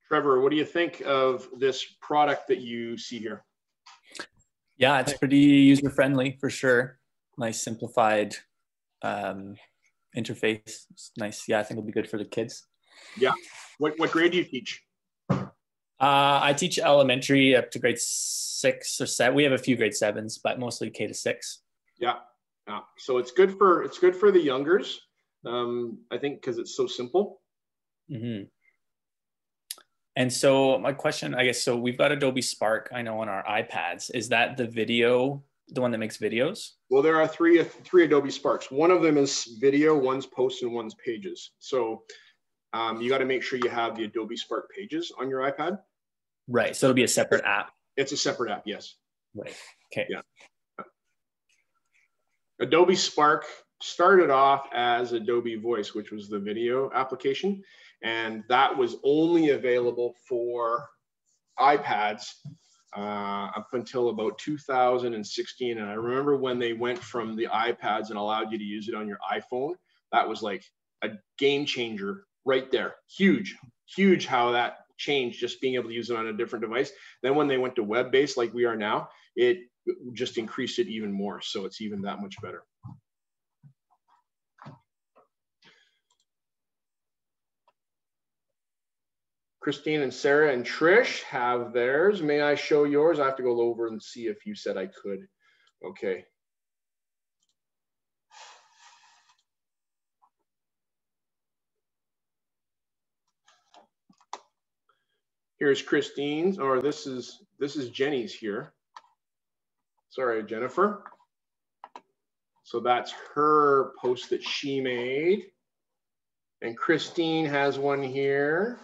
Trevor, what do you think of this product that you see here? Yeah, it's pretty user-friendly for sure. Nice simplified interface. It's nice. Yeah, I think it'll be good for the kids. Yeah. What grade do you teach? I teach elementary up to grade 6 or 7. We have a few grade 7s, but mostly K to 6. Yeah. Yeah. So it's good for the youngers. I think because it's so simple. Mm-hmm. And so my question, I guess, so we've got Adobe Spark, I know, on our iPads. Is that the one that makes videos? Well, there are three Adobe Sparks. One of them is video, one's posts, and one's pages. So you got to make sure you have the Adobe Spark pages on your iPad. Right. So it'll be a separate app. It's a separate app, yes. Right. Okay. Yeah. Adobe Spark started off as Adobe Voice, which was the video application. And that was only available for iPads up until about 2016. And I remember when they went from the iPads and allowed you to use it on your iPhone, that was like a game changer right there. Huge, huge how that changed, just being able to use it on a different device. Then when they went to web-based like we are now, it just increased it even more. So it's even that much better. Christine and Sarah and Trish have theirs. May I show yours? I have to go over and see if you said I could. Okay. Here's Christine's, or this is Jenny's here. Sorry, Jennifer. So that's her post that she made. And Christine has one here.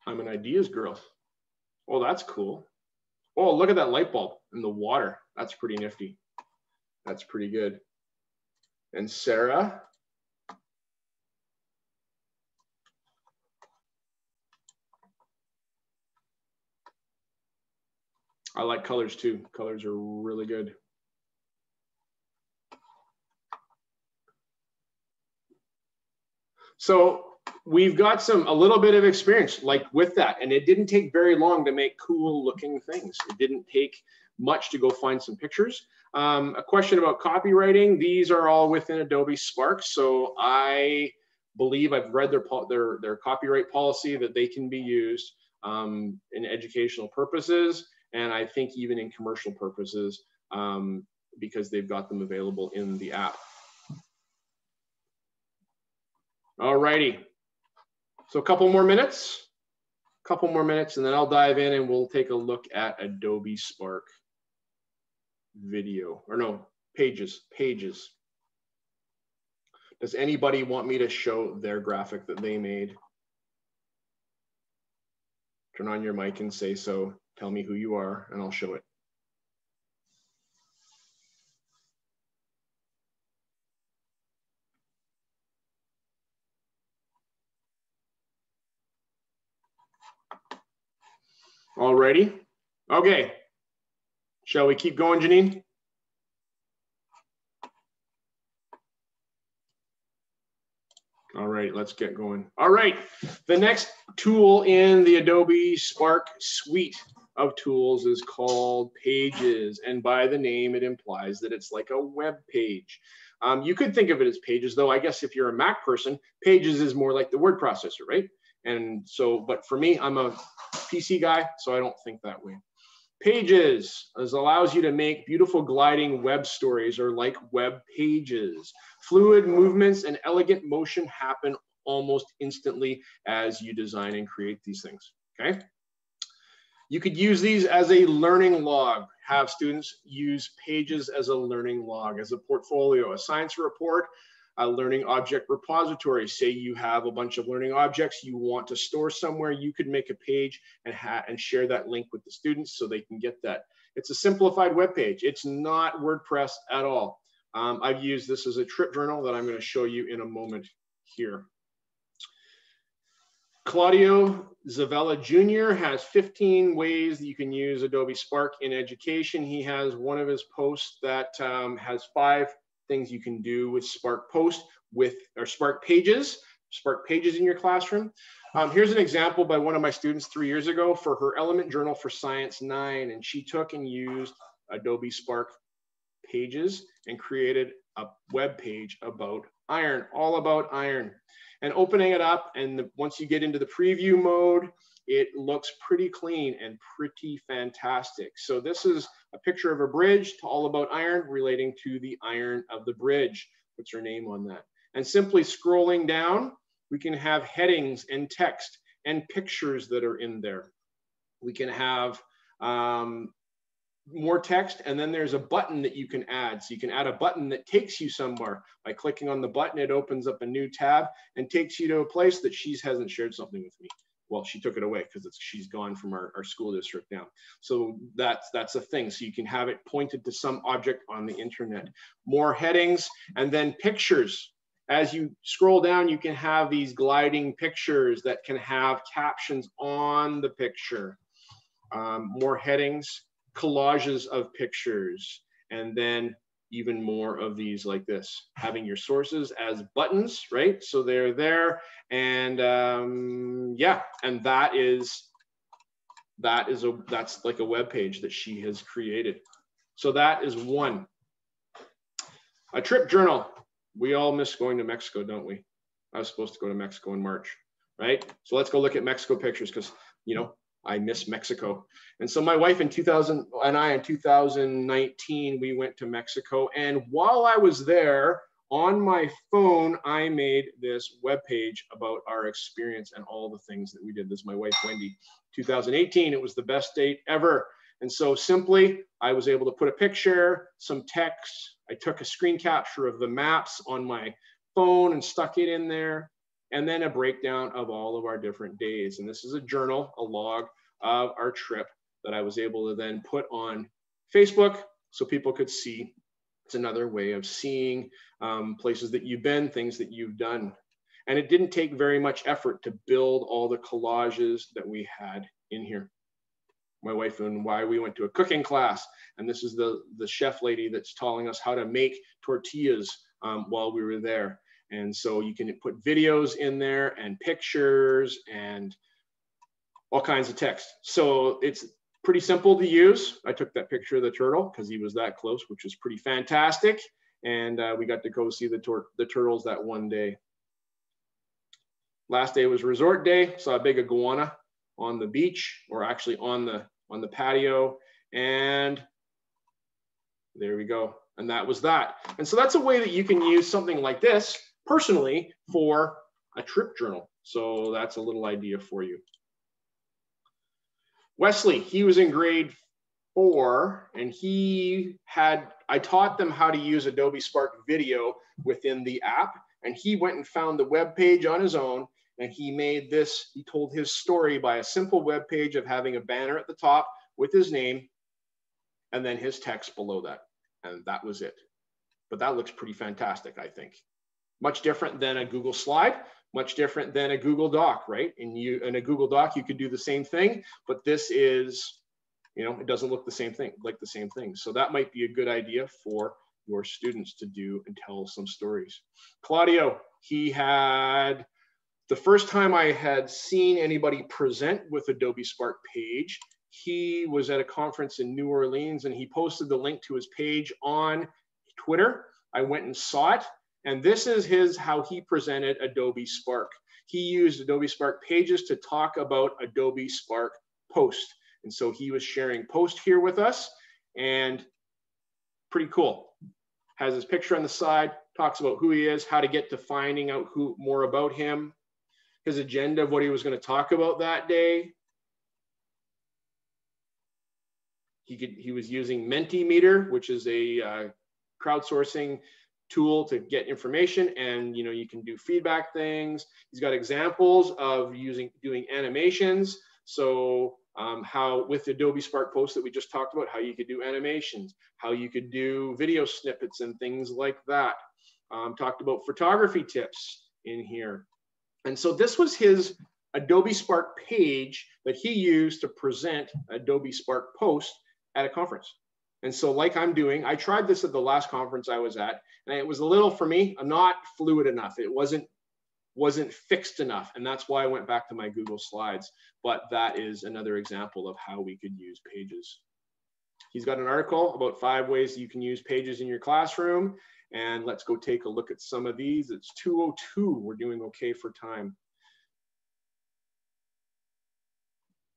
I'm an ideas girl. Oh, that's cool. Oh, look at that light bulb in the water. That's pretty nifty. That's pretty good. And Sarah. I like colors too. Colors are really good. So we've got a little bit of experience like with that, and it didn't take very long to make cool looking things. It didn't take much to go find some pictures. A question about copywriting. These are all within Adobe Spark. So I believe I've read their copyright policy that they can be used in educational purposes. And I think even in commercial purposes, because they've got them available in the app. All righty. So a couple more minutes, and then I'll dive in and we'll take a look at Adobe Spark video, or no, pages. Does anybody want me to show their graphic that they made? Turn on your mic and say so. Tell me who you are and I'll show it. All righty. Okay. Shall we keep going, Janine? All right, let's get going. All right, the next tool in the Adobe Spark suite of tools is called Pages. And by the name, it implies that it's like a web page. You could think of it as Pages, though I guess if you're a Mac person, Pages is more like the word processor, right? And so, but for me, I'm a PC guy, so I don't think that way. Pages allows you to make beautiful gliding web stories, or like web pages. Fluid movements and elegant motion happen almost instantly as you design and create these things, okay? You could use these as a learning log. Have students use Pages as a learning log, as a portfolio, a science report, a learning object repository. Say you have a bunch of learning objects you want to store somewhere, you could make a page and share that link with the students so they can get that. It's a simplified web page. It's not WordPress at all. I've used this as a trip journal that I'm going to show you in a moment here. Claudio Zavella Jr. has 15 ways that you can use Adobe Spark in education. He has one of his posts that has 5 things you can do with Spark Post or Spark Pages in your classroom. Here's an example by one of my students 3 years ago for her element journal for Science 9, and she took and used Adobe Spark Pages and created a web page about iron, all about iron. And opening it up, and once you get into the preview mode, it looks pretty clean and pretty fantastic. So this is a picture of a bridge all about iron, relating to the iron of the bridge. Puts her name on that. And simply scrolling down, we can have headings and text and pictures that are in there. We can have more text, and then there's a button that you can add. So you can add a button that takes you somewhere. By clicking on the button, it opens up a new tab and takes you to a place that she hasn't shared something with me. Well, she took it away because she's gone from our school district now. So that's a thing. So you can have it pointed to some object on the internet. More headings, and then pictures. As you scroll down, you can have these gliding pictures that can have captions on the picture. More headings, collages of pictures, and then even more of these like this, having your sources as buttons, right? So they're there, and yeah, and that's like a web page that she has created. So that is one. A trip journal. We all miss going to Mexico, don't we? I was supposed to go to Mexico in March, right? So let's go look at Mexico pictures, because you know I miss Mexico. And so my wife in 2019, we went to Mexico. And while I was there, on my phone, I made this webpage about our experience and all the things that we did. This is my wife, Wendy. 2018, it was the best date ever. And so simply, I was able to put a picture, some text. I took a screen capture of the maps on my phone and stuck it in there, and then a breakdown of all of our different days. And this is a journal, a log of our trip that I was able to then put on Facebook so people could see. It's another way of seeing places that you've been, things that you've done. And it didn't take very much effort to build all the collages that we had in here. My wife and I, we went to a cooking class, and this is the chef lady that's telling us how to make tortillas while we were there. And so you can put videos in there and pictures and all kinds of text. So it's pretty simple to use. I took that picture of the turtle because he was that close, which was pretty fantastic. And we got to go see the turtles that one day. Last day was resort day. Saw a big iguana on the beach, or actually on the patio. And there we go. And that was that. And so that's a way that you can use something like this personally for a trip journal. So that's a little idea for you. Wesley, he was in grade 4, and I taught them how to use Adobe Spark Video within the app, and he went and found the web page on his own, and he made this, he told his story by a simple web page of having a banner at the top with his name and then his text below that, and that was it. But that looks pretty fantastic, I think. Much different than a Google slide, much different than a Google Doc, right? And in a Google Doc, you could do the same thing, but this is, you know, it doesn't look the same thing, like the same thing. So that might be a good idea for your students to do and tell some stories. Claudio, he had, the first time I had seen anybody present with Adobe Spark page, he was at a conference in New Orleans and he posted the link to his page on Twitter. I went and saw it. And this is how he presented Adobe Spark. He used Adobe Spark pages to talk about Adobe Spark Post. And so he was sharing Post here with us, and pretty cool. Has his picture on the side, talks about who he is, how to get to finding out more about him, his agenda of what he was going to talk about that day. He was using Mentimeter, which is a crowdsourcing tool to get information, and you know, you can do feedback things. He's got examples of doing animations. So how with Adobe Spark Post that we just talked about, how you could do animations, how you could do video snippets and things like that. Talked about photography tips in here. And so this was his Adobe Spark page that he used to present Adobe Spark Post at a conference. And so like I'm doing, I tried this at the last conference I was at, and it was a little, for me, not fluid enough. It wasn't fixed enough. And that's why I went back to my Google Slides. But that is another example of how we could use pages. He's got an article about 5 ways you can use pages in your classroom. And let's go take a look at some of these. It's 2:02, we're doing okay for time.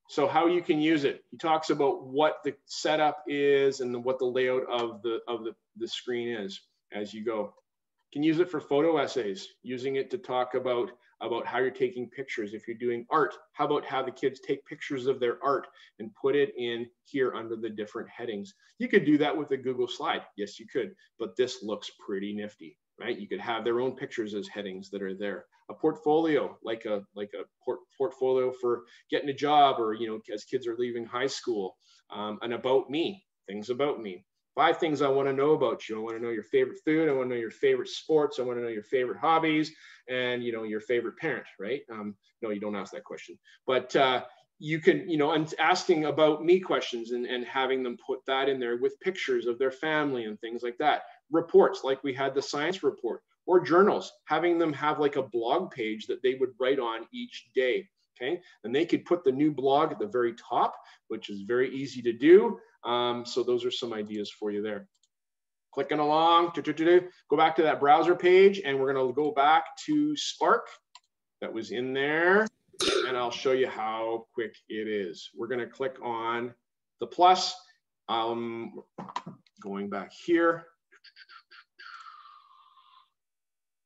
So how you can use it. He talks about what the setup is and what the layout of the screen is as you go. You can use it for photo essays, using it to talk about how you're taking pictures. If you're doing art, how about have the kids take pictures of their art and put it in here under the different headings. You could do that with a Google slide. Yes, you could, but this looks pretty nifty, right? You could have their own pictures as headings that are there. A portfolio, like a portfolio for getting a job, or, you know, as kids are leaving high school. An about me, things about me. 5 things I want to know about you. I want to know your favorite food. I want to know your favorite sports. I want to know your favorite hobbies, and, you know, your favorite parent, right? No, you don't ask that question, but you can, you know, and asking about me questions and having them put that in there with pictures of their family and things like that. Reports, like we had the science report, or journals, having them have like a blog page that they would write on each day. Okay, and they could put the new blog at the very top, which is very easy to do. So those are some ideas for you there. Clicking along, go back to that browser page, and we're going to go back to Spark that was in there, and I'll show you how quick it is. We're going to click on the plus, going back here.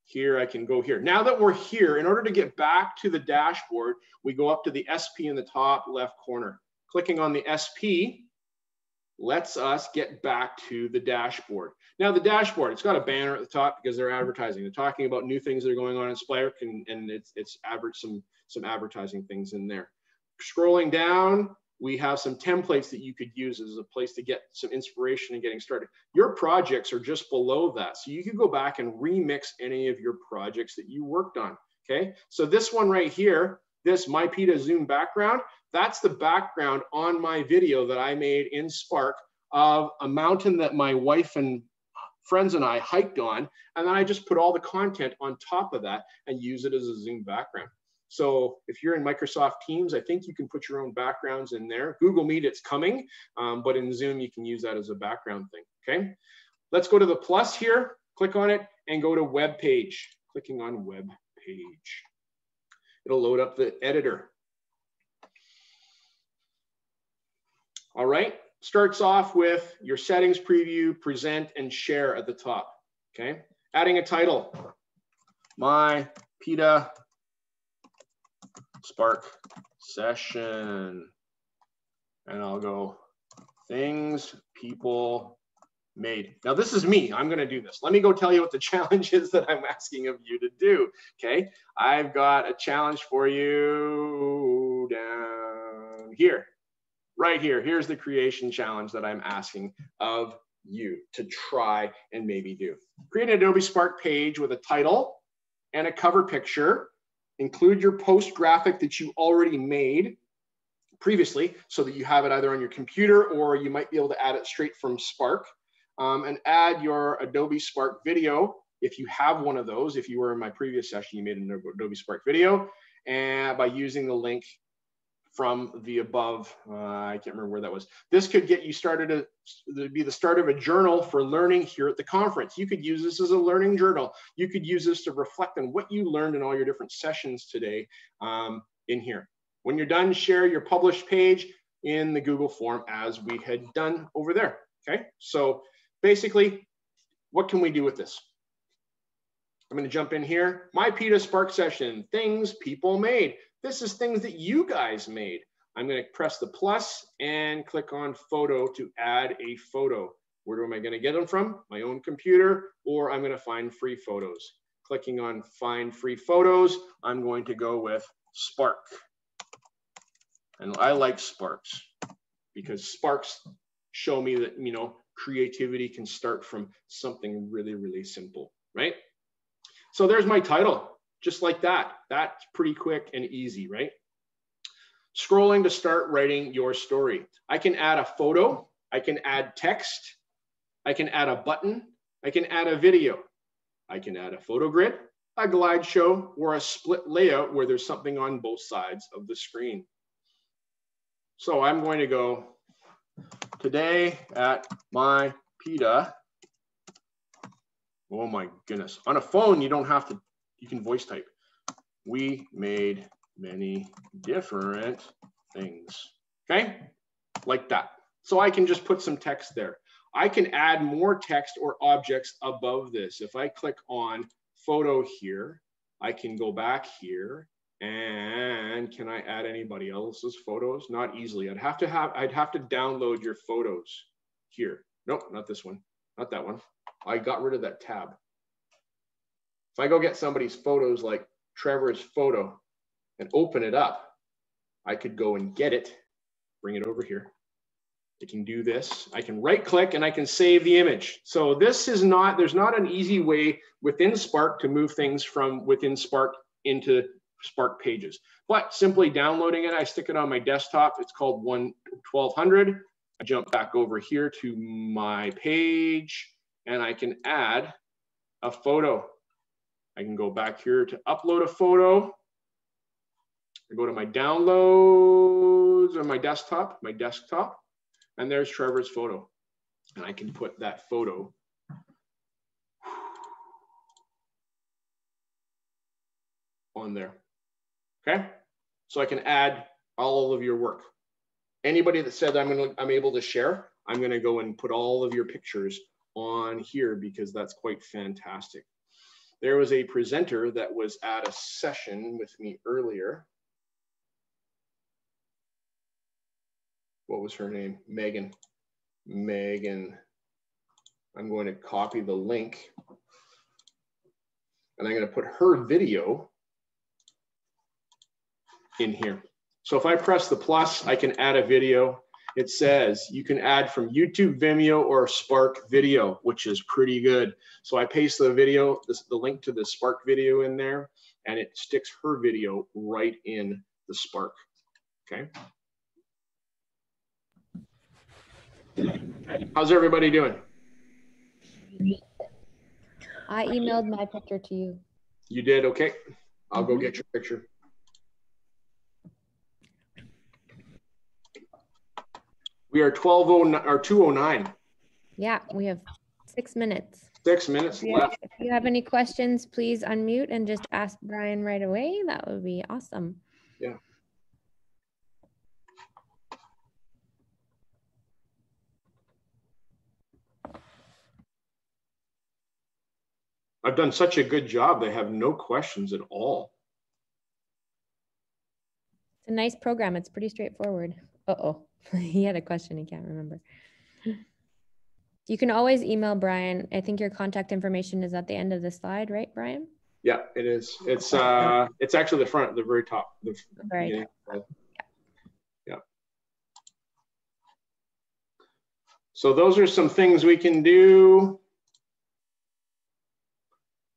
Here, I can go here. Now that we're here, in order to get back to the dashboard, we go up to the SP in the top left corner. Clicking on the SP lets us get back to the dashboard. Now the dashboard, it's got a banner at the top because they're advertising. They're talking about new things that are going on in Spark, and it's some advertising things in there. Scrolling down, we have some templates that you could use as a place to get some inspiration and getting started. Your projects are just below that. So you can go back and remix any of your projects that you worked on, okay? So this one right here, this MyPITA Zoom background, that's the background on my video that I made in Spark of a mountain that my wife and friends and I hiked on. And then I just put all the content on top of that and use it as a Zoom background. So if you're in Microsoft Teams, I think you can put your own backgrounds in there. Google Meet, it's coming, but in Zoom, you can use that as a background thing, okay? Let's go to the plus here, click on it, and go to web page. Clicking on web page. It'll load up the editor. All right, starts off with your settings preview, present, and share at the top, okay? Adding a title, MyPITA Spark session, and I'll go things people made. Now this is me, I'm gonna do this. Let me go tell you what the challenge is that I'm asking of you to do, okay? I've got a challenge for you down here, right here. Here's the creation challenge that I'm asking of you to try and maybe do. Create an Adobe Spark page with a title and a cover picture. Include your post graphic that you already made previously so that you have it either on your computer or you might be able to add it straight from Spark. And add your Adobe Spark video if you have one of those. If you were in my previous session, you made an Adobe Spark video, and by using the link from the above, I can't remember where that was. This could get you started, to be the start of a journal for learning here at the conference. You could use this as a learning journal. You could use this to reflect on what you learned in all your different sessions today in here. When you're done, share your published page in the Google form as we had done over there, okay? So basically, what can we do with this? I'm going to jump in here. MyPITA Spark session, things people made. This is things that you guys made. I'm going to press the plus and click on photo to add a photo. Where am I going to get them from? My own computer, or I'm going to find free photos. Clicking on find free photos, I'm going to go with Spark. And I like Sparks because Sparks show me that, you know, creativity can start from something really, really simple, right? So there's my title, just like that. That's pretty quick and easy, right? Scrolling to start writing your story. I can add a photo, I can add text, I can add a button, I can add a video, I can add a photo grid, a glide show, or a split layout where there's something on both sides of the screen. So I'm going to go today at MyPITA. Oh my goodness. On a phone, you don't have to, you can voice type. We made many different things. Okay? Like that. So I can just put some text there. I can add more text or objects above this. If I click on photo here, I can go back here. And can I add anybody else's photos? Not easily. I'd have to download your photos here. Nope, not this one. Not that one. I got rid of that tab. If I go get somebody's photos like Trevor's photo and open it up, I could go and get it, bring it over here. I can do this. I can right click and I can save the image. So this is not, there's not an easy way within Spark to move things from within Spark into Spark pages, but simply downloading it, I stick it on my desktop. It's called 1200. I jump back over here to my page and I can add a photo. I can go back here to upload a photo. I go to my downloads on my desktop, and there's Trevor's photo. And I can put that photo on there. Okay, so I can add all of your work. Anybody that said I'm able to share, I'm gonna go and put all of your pictures on here because that's quite fantastic. There was a presenter that was at a session with me earlier. What was her name? Megan. I'm going to copy the link and I'm going to put her video in here. So if I press the plus, I can add a video. It says you can add from YouTube, Vimeo, or Spark Video, which is pretty good. So I paste the video, the link to the Spark video in there, and it sticks her video right in the Spark. Okay. How's everybody doing? I emailed my picture to you. You did? Okay. I'll go get your picture. We are 12:09 or 2:09. Yeah, we have 6 minutes. 6 minutes left. If you have any questions, please unmute and just ask Brian right away. That would be awesome. Yeah. I've done such a good job. They have no questions at all. It's a nice program. It's pretty straightforward. Uh-oh. He had a question. He can't remember. You can always email Brian. I think your contact information is at the end of the slide, right, Brian? Yeah, it is. It's actually the front, the very top. The very top. Yeah. So those are some things we can do.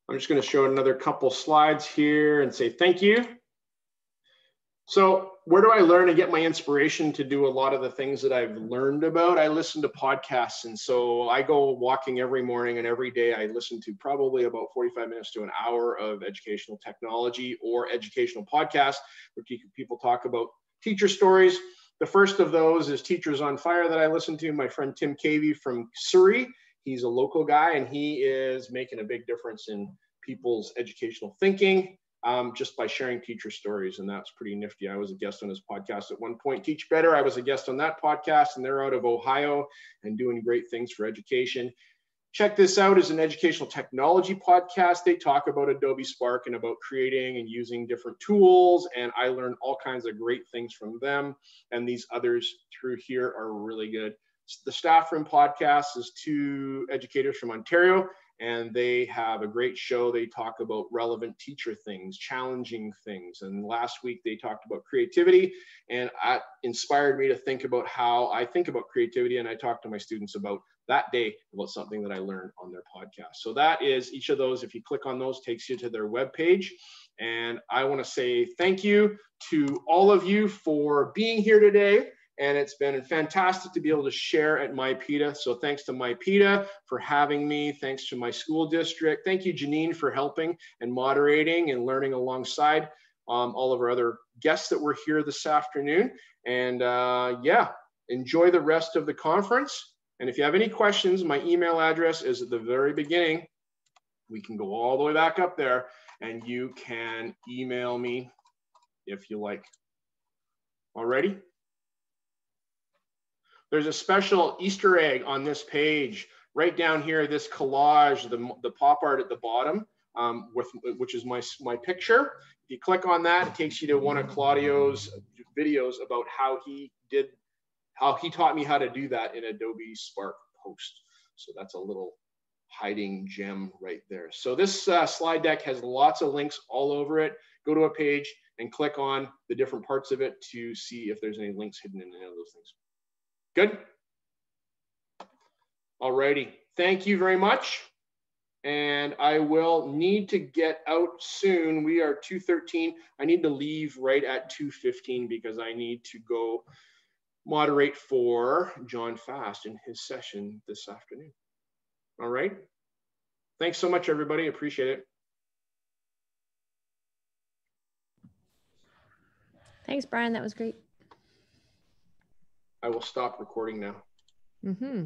I'm just going to show another couple slides here and say thank you. So where do I learn and get my inspiration to do a lot of the things that I've learned about? I listen to podcasts. And so I go walking every morning, and every day I listen to probably about 45 minutes to an hour of educational technology or educational podcasts where people talk about teacher stories. The first of those is Teachers on Fire that I listen to. My friend Tim Cavey from Surrey. He's a local guy, and he is making a big difference in people's educational thinking. Just by sharing teacher stories, and that's pretty nifty. I was a guest on his podcast at one point. Teach Better, I was a guest on that podcast, and they're out of Ohio and doing great things for education. Check this out as an educational technology podcast. They talk about Adobe Spark and about creating and using different tools, and I learned all kinds of great things from them, and these others through here are really good. The Staff Room podcast is two educators from Ontario, and they have a great show. They talk about relevant teacher things, challenging things. And last week they talked about creativity, and that inspired me to think about how I think about creativity. And I talked to my students about that day about something that I learned on their podcast. So that is each of those. If you click on those, takes you to their webpage. And I want to say thank you to all of you for being here today. And it's been fantastic to be able to share at MyPITA. So thanks to MyPITA for having me. Thanks to my school district. Thank you, Janine, for helping and moderating and learning alongside all of our other guests that were here this afternoon. And yeah, enjoy the rest of the conference. And if you have any questions, my email address is at the very beginning. We can go all the way back up there, and you can email me if you like. Alrighty? There's a special Easter egg on this page, right down here, this collage, the pop art at the bottom, which is my picture. If you click on that, it takes you to one of Claudio's videos about how he taught me how to do that in Adobe Spark Post. So that's a little hiding gem right there. So this slide deck has lots of links all over it. Go to a page and click on the different parts of it to see if there's any links hidden in any of those things. Good? Alrighty, thank you very much. And I will need to get out soon. We are 2:13. I need to leave right at 2:15 because I need to go moderate for John Fast in his session this afternoon. All right. Thanks so much, everybody. Appreciate it. Thanks, Brian. That was great. I will stop recording now. Mm-hmm.